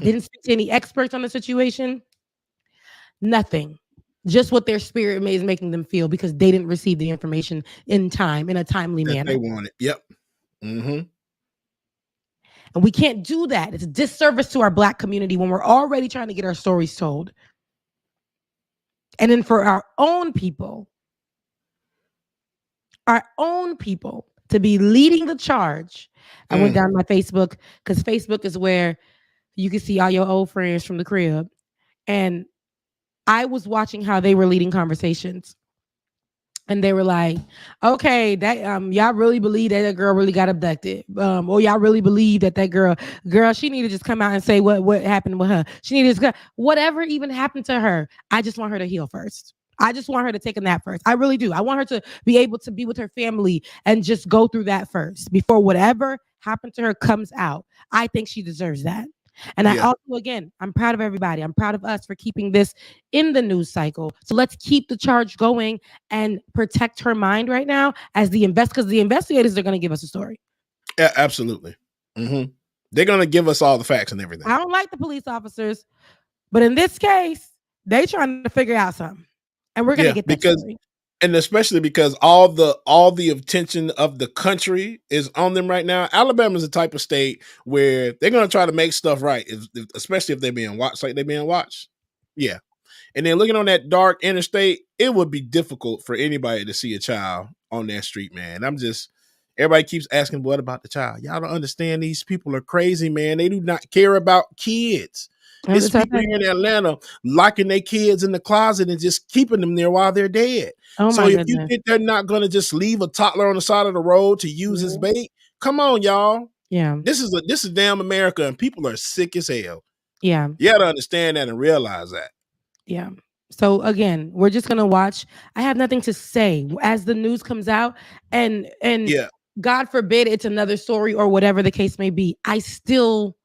Didn't speak to any experts on the situation. Nothing. Just what their spirit is making them feel because they didn't receive the information in time, in a timely manner. They want it. Yep. Mm-hmm. And we can't do that. It's a disservice to our Black community when we're already trying to get our stories told. And then for our own people to be leading the charge. I went down my Facebook because Facebook is where you can see all your old friends from the crib. And I was watching how they were leading conversations. And they were like, okay, that y'all really believe that girl really got abducted. Or y'all really believe that girl, she needed to just come out and say what happened with her. She needed to, whatever even happened to her, I just want her to heal first. I just want her to take a nap first. I really do. I want her to be able to be with her family and just go through that first before whatever happened to her comes out. I think she deserves that. And I also, again, I'm proud of everybody. I'm proud of us for keeping this in the news cycle. So let's keep the charge going and protect her mind right now as because the investigators are going to give us a story. Yeah, absolutely. Mm-hmm. They're going to give us all the facts and everything. I don't like the police officers, but in this case, they trying to figure out something. And we're going to get that story. And especially because all the attention of the country is on them right now. Alabama is the type of state where they're going to try to make stuff right, especially if they're being watched like they're being watched. Yeah. And then looking on that dark interstate, it would be difficult for anybody to see a child on that street, man. Everybody keeps asking, what about the child? Y'all don't understand. These people are crazy, man. They do not care about kids. It's people here in Atlanta locking their kids in the closet and just keeping them there while they're dead. So if you think they're not going to just leave a toddler on the side of the road to use as bait, come on, y'all. Yeah. This is damn America, and people are sick as hell. Yeah. You got to understand that and realize that. Yeah. So again, we're just gonna watch. I have nothing to say as the news comes out, and Yeah. God forbid it's another story or whatever the case may be. I still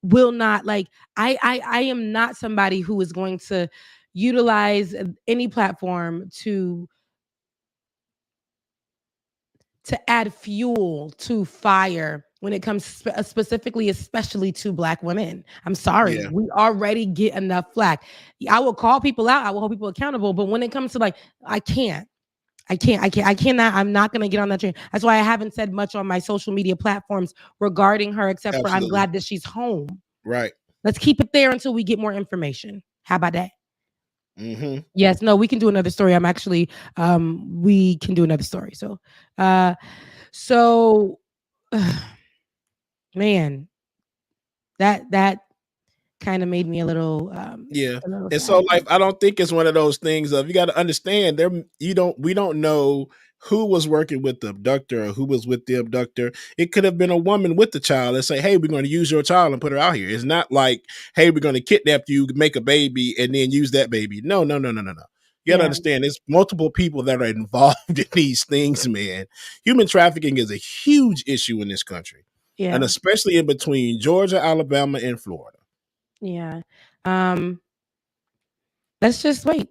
will not like. I am not somebody who is going to utilize any platform to add fuel to fire when it comes specifically, especially to Black women. I'm sorry, Yeah. we already get enough flack. I will call people out. I will hold people accountable. But when it comes to like, I cannot. I'm not going to get on that train. That's why I haven't said much on my social media platforms regarding her, except for I'm Absolutely. glad that she's home. Right. Let's keep it there until we get more information. How about that? Mm-hmm. Yes, no, we can do another story. I'm actually, we can do another story. So, so, man, that kind of made me a little, Yeah. a little And so sad. like I don't think it's one of those things of you got to understand we don't know who was working with the abductor or who was with the abductor. It could have been a woman with the child and say, hey, we're going to use your child and put her out here. It's not like, hey, we're going to kidnap you, make a baby, and then use that baby. No. You got Yeah. to understand, there's multiple people that are involved in these things, man. Human trafficking is a huge issue in this country. Yeah. And especially in between Georgia, Alabama, and Florida. Yeah. Let's just wait.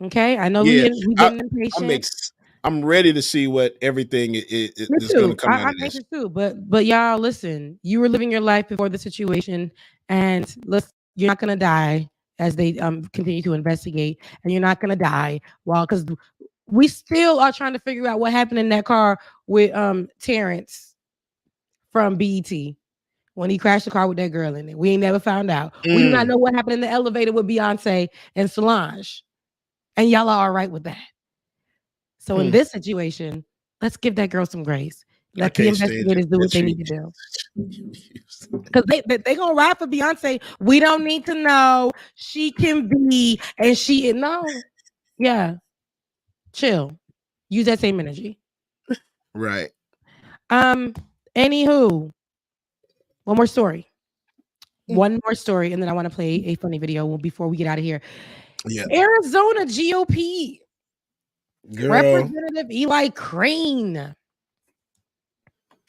Okay. I know Yeah. we getting impatient. I'm ready to see what everything Me is going to too. come out I'm of this. anxious too. But y'all, listen. You were living your life before the situation, and you're not gonna die as they continue to investigate, and you're not gonna die because we still are trying to figure out what happened in that car with Terrence from BET when he crashed the car with that girl in it. We ain't never found out. We do not know what happened in the elevator with Beyonce and Solange, and y'all are all right with that. So in this situation, let's give that girl some grace. Let the investigators do what they need to do. Because they gonna ride for Beyonce. We don't need to know. She can be, and no. Yeah. Chill. Use that same energy. Right. Anywho, one more story. One more story, and then I want to play a funny video before we get out of here. Yeah. Arizona GOP Girl. Representative Eli Crane.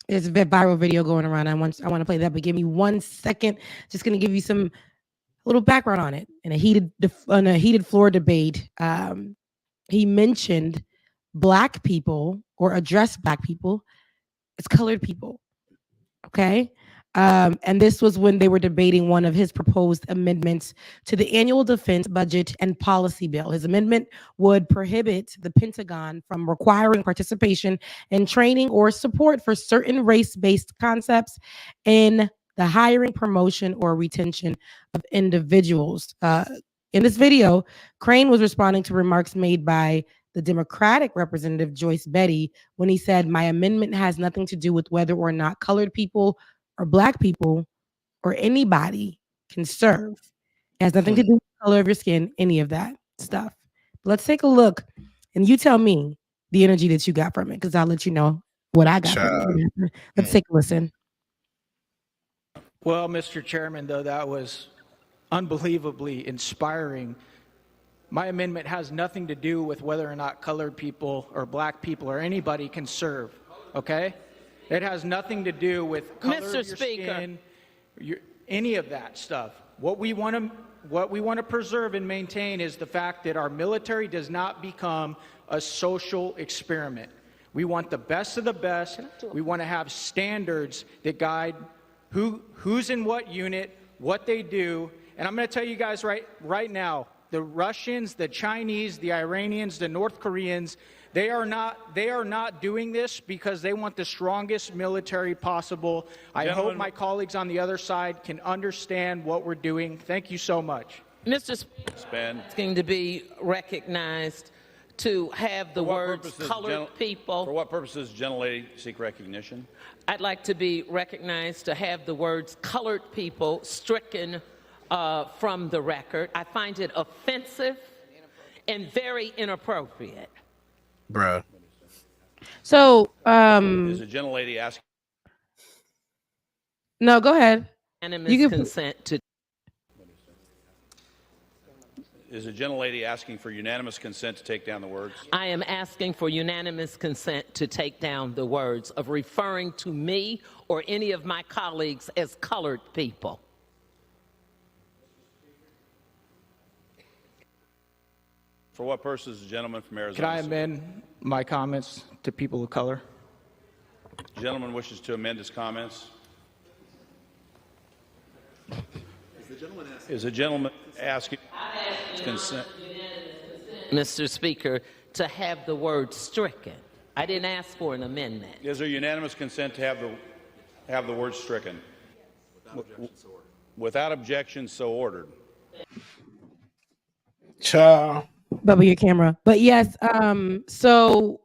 There's a viral video going around. I want to play that, but give me 1 second. Just gonna give you some little background on it. In a heated floor debate, he mentioned Black people or addressed Black people as colored people. Okay. And this was when they were debating one of his proposed amendments to the annual defense budget and policy bill. His amendment would prohibit the Pentagon from requiring participation in training or support for certain race-based concepts in the hiring, promotion, or retention of individuals. In this video, Crane was responding to remarks made by the Democratic Representative Joyce Betty when he said, my amendment has nothing to do with whether or not colored people or Black people or anybody can serve. It has nothing to do with the color of your skin, any of that stuff. But let's take a look and you tell me the energy that you got from it, because I'll let you know what I got from it. Let's take a listen. Well, Mr. Chairman, though that was unbelievably inspiring, my amendment has nothing to do with whether or not colored people or Black people or anybody can serve, okay? It has nothing to do with color of your skin, any of that stuff. What we want to preserve and maintain is the fact that our military does not become a social experiment. We want the best of the best. We want to have standards that guide who's in what unit, what they do. And I'm going to tell you guys right now, the Russians, the Chinese, the Iranians, the North Koreans, they are not doing this because they want the strongest military possible. I hope my colleagues on the other side can understand what we're doing. Thank you so much. Mr. Speaker, it's going to be recognized to have the words colored people. For what purposes, gentlelady, seek recognition? I'd like to be recognized to have the words colored people stricken from the record. I find it offensive and very inappropriate. Bruh. So, is a gentlelady asking? No, go ahead. Unanimous consent to. Is the gentlelady asking for unanimous consent to take down the words? I am asking for unanimous consent to take down the words of referring to me or any of my colleagues as colored people. For what purpose, the gentleman from Arizona? Can I amend my comments to people of color? The gentleman wishes to amend his comments. Is the gentleman asking consent? Mr. Speaker, to have the word stricken. I didn't ask for an amendment. Is there unanimous consent to have the word stricken? Without objection, so ordered. Child. Bubble your camera. But yes, so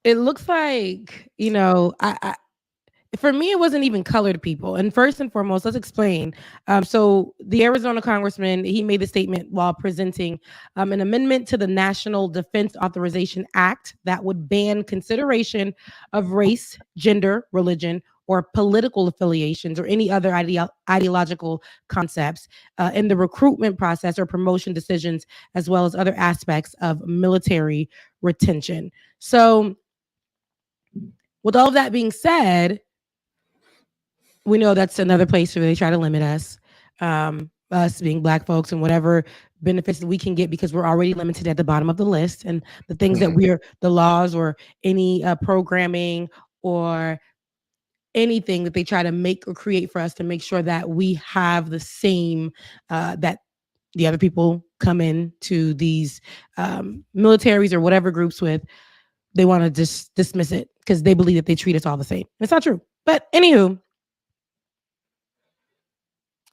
it looks like, I for me, it wasn't even colored people. And first and foremost, let's explain. So the Arizona congressman, he made the statement while presenting an amendment to the National Defense Authorization Act that would ban consideration of race, gender, religion, or political affiliations or any other ideological concepts in the recruitment process or promotion decisions, as well as other aspects of military retention. So with all of that being said, we know that's another place where they try to limit us, us being Black folks and whatever benefits that we can get because we're already limited at the bottom of the list. And the things that the laws or any programming or anything that they try to make or create for us to make sure that we have the same, that the other people come in to these militaries or whatever groups with, they want to just dismiss it because they believe that they treat us all the same. It's not true. But anywho,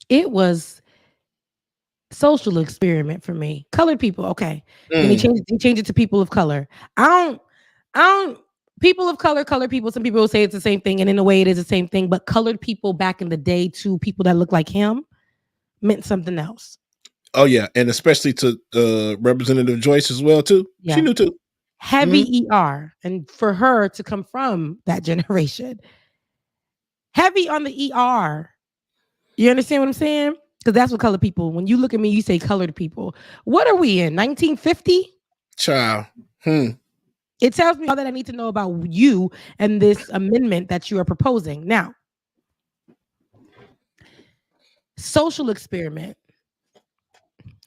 it was social experiment for me. Colored people, okay. And he changed it to people of color. I don't people of color, colored people, some people will say it's the same thing, and in a way it is the same thing, but colored people back in the day to people that look like him meant something else. Oh yeah, and especially to Representative Joyce as well too. Yeah. She knew too. Heavy ER, and for her to come from that generation, heavy on the ER. You understand what I'm saying? Because that's what colored people, when you look at me, you say colored people. What are we in, 1950? Child. It tells me all that I need to know about you and this amendment that you are proposing. Now, social experiment.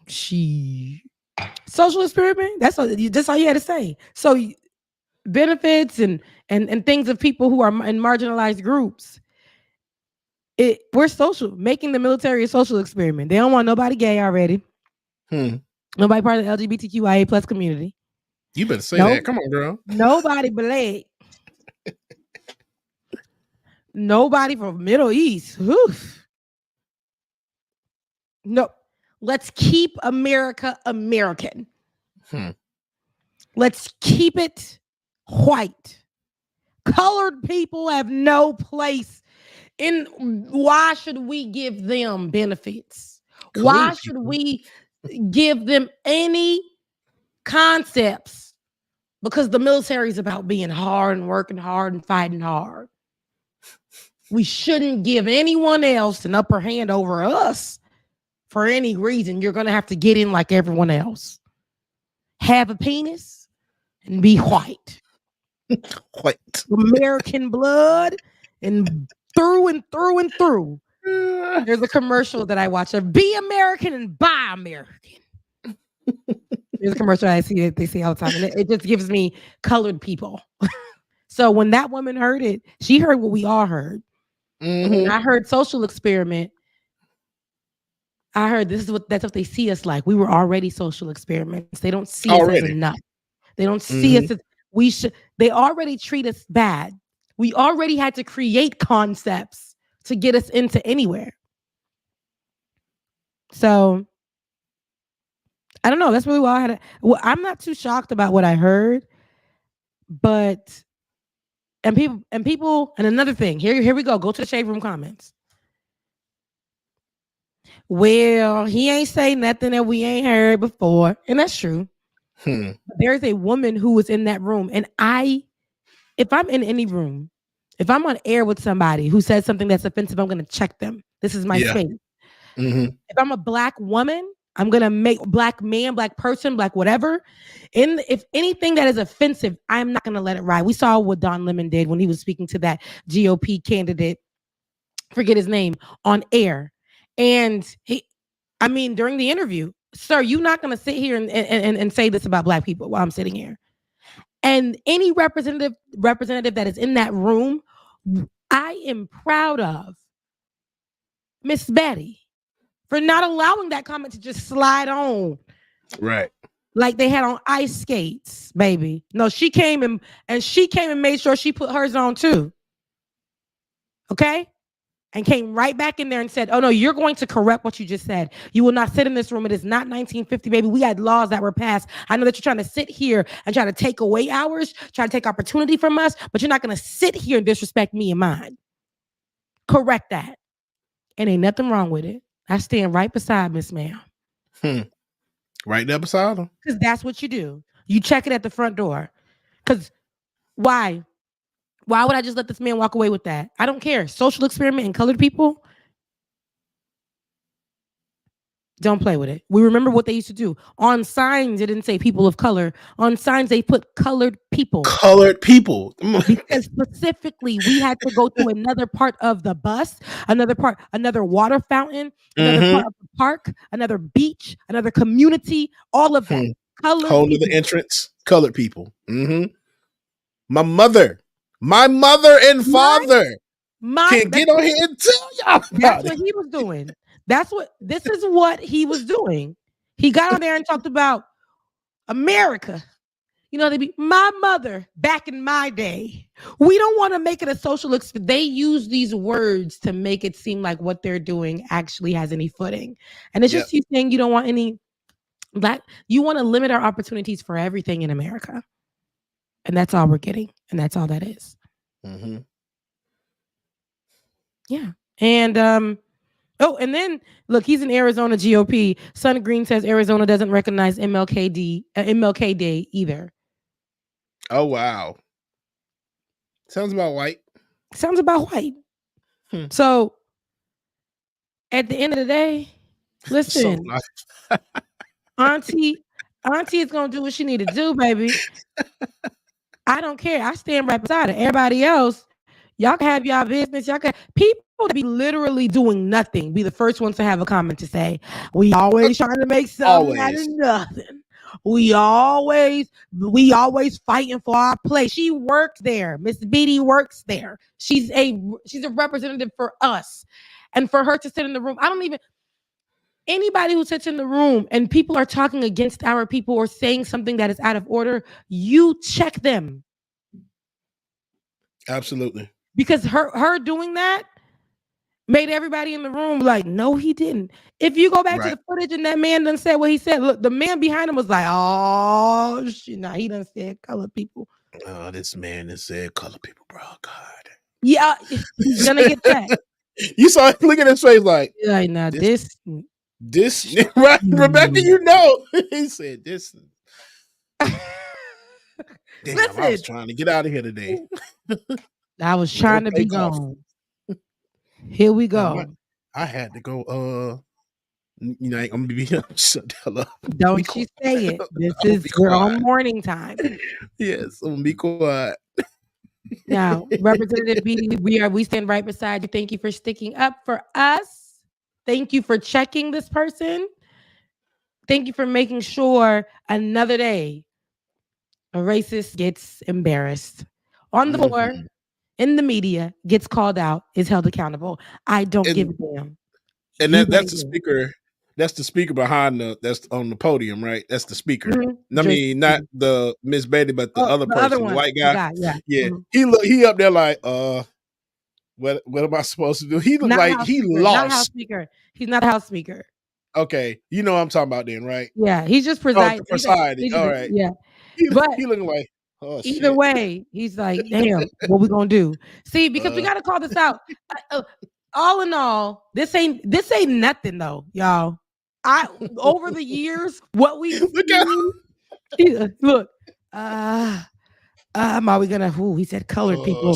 Social experiment? That's all you had to say. So benefits and things of people who are in marginalized groups. We're social, making the military a social experiment. They don't want nobody gay already. Nobody part of the LGBTQIA plus community. You better say that. Come on, girl. Nobody black. Nobody from Middle East. Oof. No. Let's keep America American. Let's keep it white. Colored people have no place. Why should we give them benefits? Why should we give them any concepts? Because the military is about being hard and working hard and fighting hard. We shouldn't give anyone else an upper hand over us for any reason. You're going to have to get in like everyone else. Have a penis and be white. White. American blood and through and through and through. There's a commercial that I watch of be American and buy American. There's a commercial I see that they say all the time, and it just gives me colored people. So when that woman heard it, she heard what we all heard. When I heard social experiment, I heard that's what they see us like. We were already social experiments. They don't see us as enough. They don't see us as they already treat us bad. We already had to create concepts to get us into anywhere. So I don't know. That's really why I'm not too shocked about what I heard, but and another thing. Here we go. Go to the Shade Room comments. Well, he ain't say nothing that we ain't heard before, and that's true. There's a woman who was in that room, and if I'm in any room, if I'm on air with somebody who says something that's offensive, I'm going to check them. This is my space. If I'm a Black woman, I'm gonna make black man, black person, black whatever. If anything that is offensive, I'm not gonna let it ride. We saw what Don Lemon did when he was speaking to that GOP candidate, forget his name, on air. And during the interview, sir, you're not gonna sit here and say this about black people while I'm sitting here. And any representative that is in that room, I am proud of Miss Betty for not allowing that comment to just slide on. Right. Like they had on ice skates, baby. No, she came and made sure she put hers on too. Okay? And came right back in there and said, oh no, you're going to correct what you just said. You will not sit in this room. It is not 1950, baby. We had laws that were passed. I know that you're trying to sit here and try to take away ours, try to take opportunity from us, but you're not going to sit here and disrespect me and mine. Correct that. And ain't nothing wrong with it. I stand right beside Miss Ma'am. Right there beside him. Because that's what you do. You check it at the front door. Because why? Why would I just let this man walk away with that? I don't care. Social experiment and colored people. Don't play with it. We remember what they used to do. On signs, it didn't say people of color. On signs, they put colored people. Colored people. Because specifically, we had to go to another part of the bus, another water fountain, another part of the park, another beach, another community, all of that. Colored Whole people. other entrance, colored people. My mother and father can get on here and tell y'all. That's what he was doing. This is what he was doing. He got on there and talked about America. You know, my mother back in my day. We don't want to make it a social they use these words to make it seem like what they're doing actually has any footing. And it's just you saying you don't want any black, you want to limit our opportunities for everything in America. And that's all we're getting. And that's all that is. Yeah. And and then look, he's in Arizona GOP. Son Green says Arizona doesn't recognize MLK Day either. Oh wow. Sounds about white. So at the end of the day, listen, Auntie is gonna do what she need to do, baby. I don't care. I stand right beside her. Everybody else, y'all can have y'all business. Y'all can people to be literally doing nothing. Be the first ones to have a comment to say, we always trying to make something out of nothing. We always fighting for our place. She works there. Miss Beatty works there. She's a representative for us. And for her to sit in the room, anybody who sits in the room and people are talking against our people or saying something that is out of order, you check them. Absolutely. Because her doing that made everybody in the room like, no, he didn't. If you go back to the footage and that man done said what he said, look, the man behind him was like, oh, shit, nah, he done said colored people. Oh, this man done said colored people, bro. God. Yeah, he's gonna get that. You saw him look at his face like, yeah, now this right, Rebecca, you know. He said this. Damn, listen, I was trying to get out of here today. I was trying to be gone. Here we go. I had to go. I'm gonna be shut the hell up. Don't you say it. We're on morning time. Yes, I'm gonna be quiet. Now, Representative Beatty, we stand right beside you. Thank you for sticking up for us. Thank you for checking this person. Thank you for making sure another day a racist gets embarrassed on the floor, in the media, gets called out, is held accountable. I don't give a damn. And that's the speaker. That's the speaker behind that's on the podium, right? That's the speaker. I mean, not the Miss Betty, but the other person, the white guy. Yeah. He up there like, what am I supposed to do? He looked like he lost. Not House Speaker. He's not House Speaker. Okay, you know what I'm talking about then, right? Yeah, he's just presiding. Presiding. All right. Yeah. But he looking like, oh, either way, he's like, damn, what we gonna do? See, because we gotta call this out. All in all, this ain't nothing though, y'all. Over the years, what we look. Are we gonna? He said colored people.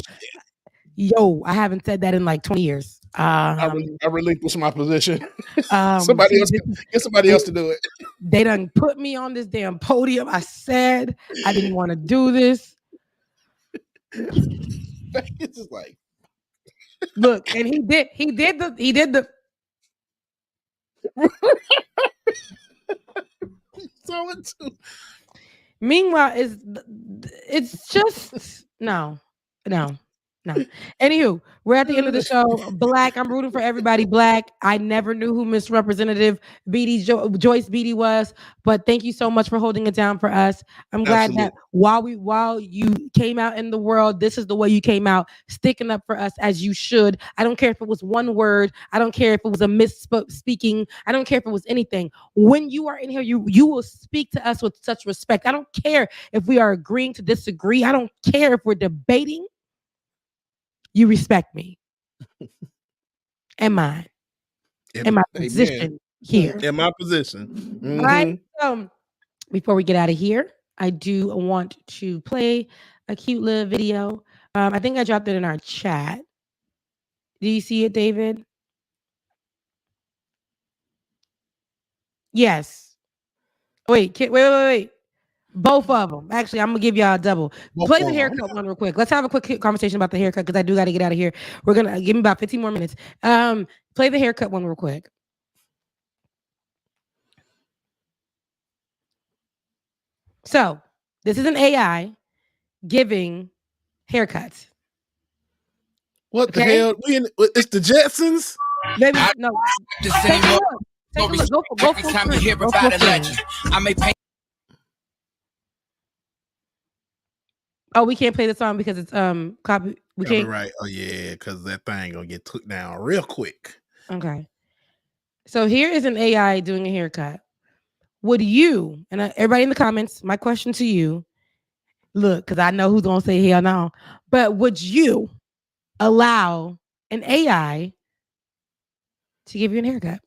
Yo, I haven't said that in like 20 years. I relinquish my position. See, Get somebody else to do it. They done put me on this damn podium. I said I didn't want to do this. It's just like, look, and he did the. so it's. Meanwhile, it's just no. Anywho, we're at the end of the show. Black, I'm rooting for everybody black. I never knew who Miss Representative Joyce Beatty was, but thank you so much for holding it down for us. I'm glad that while you came out in the world, this is the way you came out, sticking up for us as you should. I don't care if it was one word. I don't care if it was a misspeaking. I don't care if it was anything. When you are in here, you will speak to us with such respect. I don't care if we are agreeing to disagree. I don't care if we're debating. You respect me and mine and my position here. In my position. Mm-hmm. All right. So before we get out of here, I do want to play a cute little video. I think I dropped it in our chat. Do you see it, David? Yes. Wait. Both of them. Actually, I'm gonna give y'all a double. Play the haircut one real quick. Let's have a quick conversation about the haircut because I do got to get out of here. We're gonna give me about 15 more minutes. Play the haircut one real quick. So this is an AI giving haircuts. What the hell? It's the Jetsons? Maybe no. Take a look. Go for I may paint. Oh, we can't play the song because it's copy. We can't. Right. Oh yeah, because that thing gonna get took down real quick. Okay. So here is an AI doing a haircut. Would you, and everybody in the comments, my question to you, look, because I know who's gonna say hell no, but would you allow an AI to give you an haircut?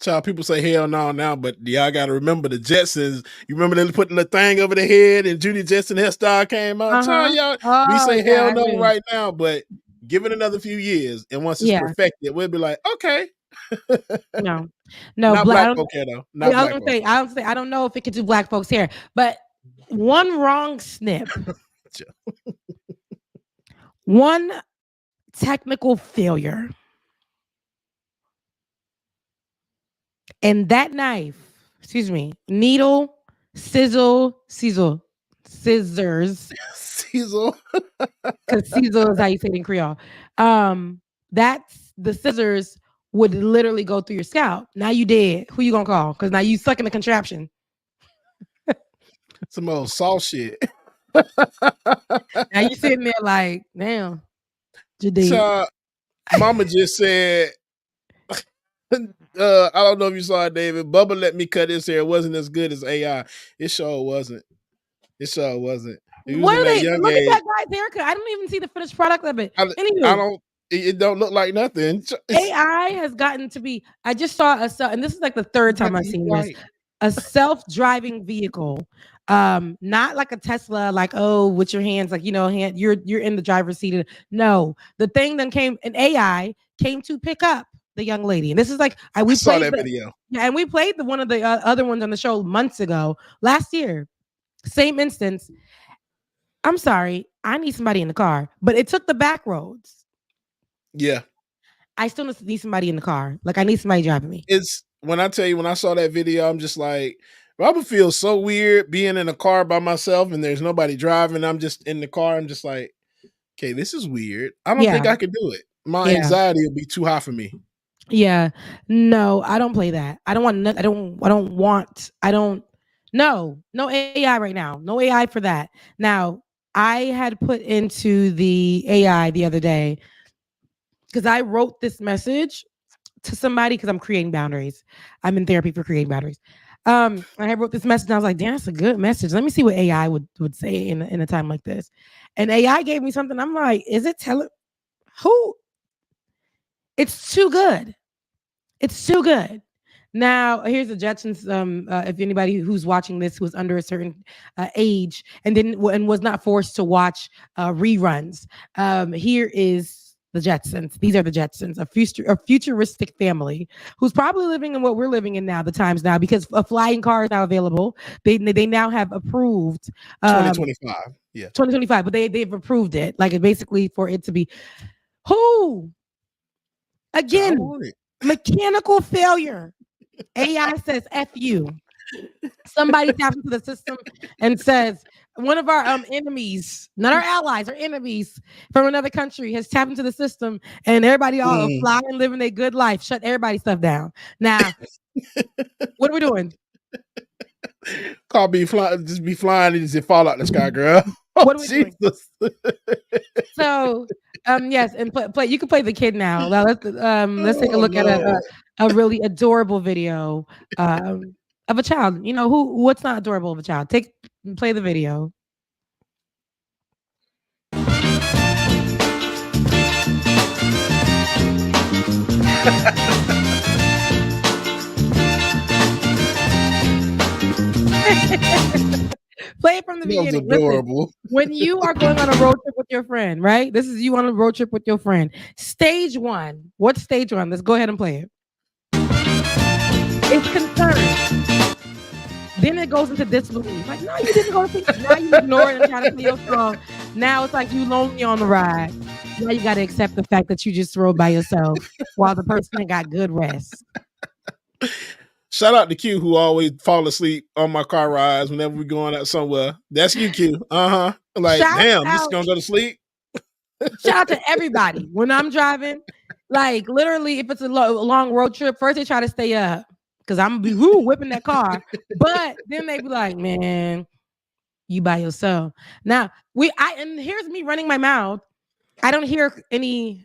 Child, people say hell no now, but y'all got to remember the Jetsons. You remember them putting the thing over the head and Judy Jetson hairstyle came out? Child, y'all, we say hell no right now, but give it another few years, and once it's perfected, we'll be like, okay. No, not black folk hair though. Not I don't say I don't know if it could do black folks hair, but one wrong snip, one technical failure. And that knife, needle, scissors. Sizzle. Because sizzle is how you say it in Creole. That's the scissors would literally go through your scalp. Now you dead. Who you gonna call? Because now you sucking the contraption. Some old salt shit. Now you sitting there like, damn. Mama just said, I don't know if you saw it, David. Bubba let me cut his hair. It wasn't as good as AI. It sure wasn't. What are they? Look at that guy's haircut. I don't even see the finished product of it. It don't look like nothing. AI has gotten to be. I just saw and this is like the third time I've seen this. A self-driving vehicle, not like a Tesla, like with your hands, like you're in the driver's seat. No, the thing then an AI came to pick up the young lady, and this is like we saw played that video. Yeah, and we played one of the other ones on the show months ago, last year. Same instance. I'm sorry, I need somebody in the car, but it took the back roads. Yeah, I still need somebody in the car. Like I need somebody driving me. It's when I tell you, when I saw that video, I'm just like, I would feel so weird being in a car by myself and there's nobody driving. I'm just in the car. I'm just like, okay, this is weird. I don't think I could do it. My anxiety would be too high for me. Yeah, no, I don't play that. I don't want. No AI right now. No AI for that. Now, I had put into the AI the other day because I wrote this message to somebody because I'm creating boundaries. I'm in therapy for creating boundaries. I wrote this message and I was like, damn, that's a good message. Let me see what AI would say in a time like this. And AI gave me something. I'm like, is it telling who? It's too good. It's too good. Now, here's the Jetsons. If anybody who's watching this who was under a certain age and was not forced to watch reruns, here is the Jetsons. These are the Jetsons, a futuristic family who's probably living in what we're living in now, the times now, because a flying car is now available. They now have approved 2025. Yeah, 2025, but they've approved it, like basically for it to be who again mechanical failure. AI says F you. Somebody taps into the system and says one of our enemies, not our allies, our enemies from another country has tapped into the system, and everybody all flying, living their good life. Shut everybody's stuff down. Now, what are we doing? Call be flying, just be flying and just fall out the sky, girl. What are we doing? So, yes, and play. You can play the kid now. Well, let's take a look at a really adorable video of a child. You know what's not adorable of a child? Play the video. Play it from the beginning. Adorable. Listen, when you are going on a road trip with your friend, right? This is you on a road trip with your friend. Stage one. What's stage one? Let's go ahead and play it. It's concern. Then it goes into disbelief. Like, no, you didn't go to sleep. Now you ignore it and try to play your song. Now it's like you lonely on the ride. Now you got to accept the fact that you just rode by yourself while the person got good rest. Shout out to Q, who always fall asleep on my car rides whenever we're going out somewhere. That's you, Q. Like, damn, you just gonna go to sleep? Shout out to everybody. When I'm driving, like literally, if it's a long road trip, first they try to stay up because I'm gonna be whipping that car. But then they be like, man, you by yourself. Now, and here's me running my mouth. I don't hear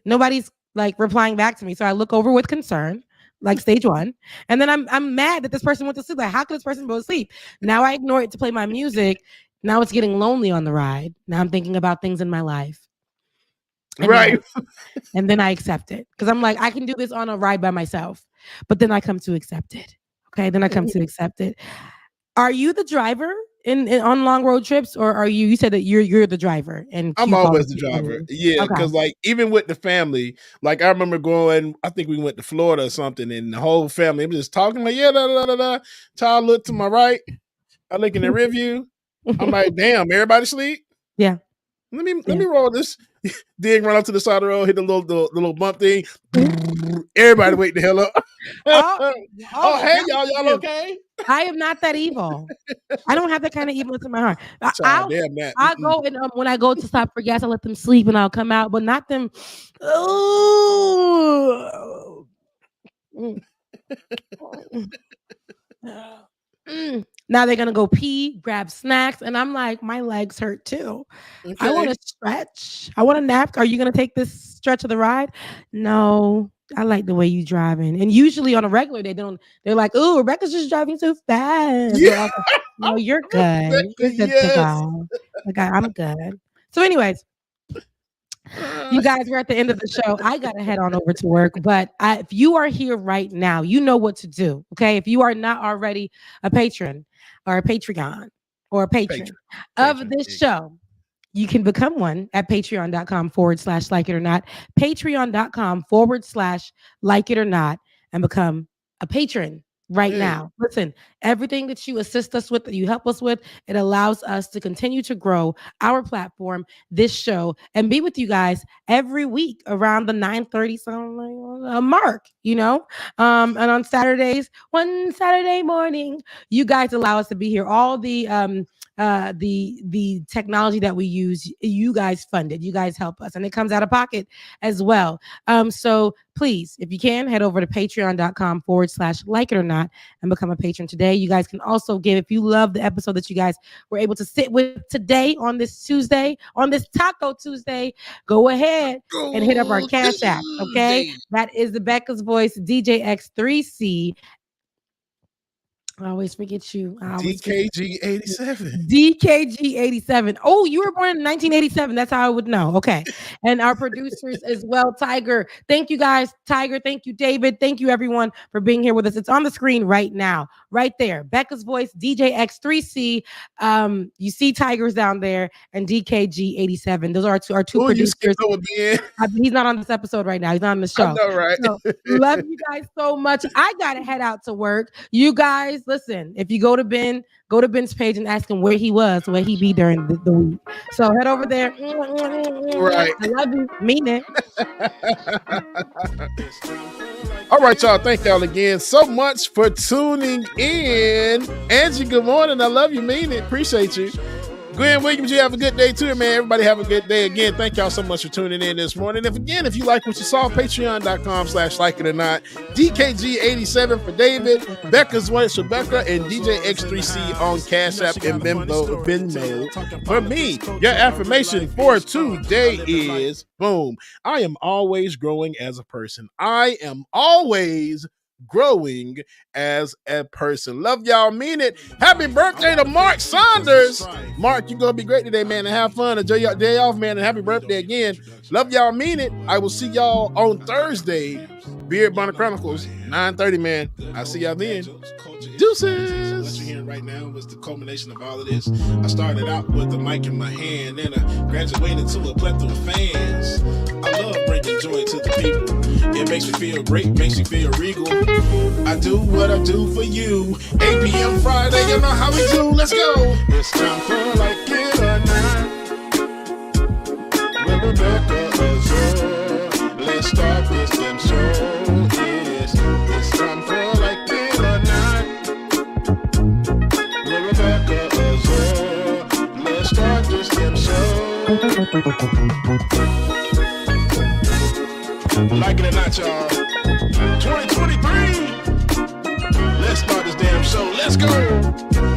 nobody's like replying back to me. So I look over with concern. Like stage one, and then I'm mad that this person went to sleep. Like, how could this person go to sleep? Now I ignore it to play my music. Now it's getting lonely on the ride. Now I'm thinking about things in my life, and right? And then I accept it because I'm like, I can do this on a ride by myself. But then I come to accept it. Okay, then I come to accept it. Are you the driver in on long road trips, or are you? You said that you're the driver, and I'm always the driver. Yeah, because like even with the family, like I remember going. I think we went to Florida or something, and the whole family was just talking like, yeah, da da da da. Child looked to my right. I look in the rear view. I'm like, damn, everybody sleep. Yeah. Let me roll this. Then run up to the side of the road, hit the little bump thing. Everybody wake the hell up. Oh, hey, y'all okay? I am not that evil. I don't have that kind of evilness in my heart. I'll go and when I go to stop for gas, I let them sleep and I'll come out, but not them. Now they're gonna go pee, grab snacks, and I'm like, my legs hurt too. Okay. I want to stretch. I want to nap. Are you gonna take this stretch of the ride? No, I like the way you driving. And usually on a regular day, they're like, oh, Rebecca's just driving too fast. Yeah. No, you're good. You're good to go. Okay, I'm good. So, anyways. You guys, we're at the end of the show. I got to head on over to work. But if you are here right now, you know what to do. Okay. If you are not already a patron or a Patreon or a patron of this show, you can become one at patreon.com/like it or not. Patreon.com/like it or not and become a patron right now. Listen, everything that you assist us with, that you help us with, it allows us to continue to grow our platform, this show, and be with you guys every week around the 9:30 mark, you know? And on Saturdays, one Saturday morning, you guys allow us to be here. All the technology that we use, you guys fund it. You guys help us, and it comes out of pocket as well. So please, if you can, head over to patreon.com/like it or not and become a patron today. You guys can also give if you love the episode that you guys were able to sit with today on this Tuesday, on this Taco Tuesday. Go ahead and hit up our Cash App. Okay, that is the Becca's Voice DJX3C. I always forget you. DKG 87. DKG 87. Oh, you were born in 1987. That's how I would know. Okay. And our producers as well, Tiger. Thank you guys. Tiger. Thank you, David. Thank you, everyone, for being here with us. It's on the screen right now, right there. Becca's voice, DJ X3C. You see Tigers down there and DKG 87. Those are our two producers. He's not on this episode right now. He's not on the show. I know, right? So, love you guys so much. I gotta head out to work. You guys, listen, if you go to Ben's page and ask him where he was, where he be during the week. So head over there. Right. I love you. Mean it. All right, y'all. Thank y'all again so much for tuning in. Angie, good morning. I love you. Mean it. Appreciate you. Glenn Williams, you have a good day too, man. Everybody have a good day. Again, thank y'all so much for tuning in this morning. If you like what you saw, patreon.com/likeitOrNot. DKG87 for David, Becca's voice for Becca, and DJ X3C on Cash App and Venmo for me. Your affirmation for today is, boom, I am always growing as a person. I am always growing as a person. Love y'all, mean it. Happy birthday to Mark Saunders. Mark, you're gonna be great today, man, and have fun. Enjoy your day off, man, and happy birthday again. Love y'all, mean it. I will see y'all on Thursday. Beard Bonner Chronicles, 9:30, man. I'll see y'all then. Deuces. What you're hearing right now was the culmination of all of this. I started out with the mic in my hand, and I graduated to a plethora of fans. I love bringing joy to the people. It makes me feel great, makes me feel regal. I do what I do for you. 8 p.m. Friday, you know how we do. Let's go. It's time for Like It or Not. With Rebecca Azure. Let's start this damn show. It's time for Like It or Not. With Rebecca Azure. Let's start this damn show. Like it or not, y'all. 2023. Let's start this damn show. Let's go.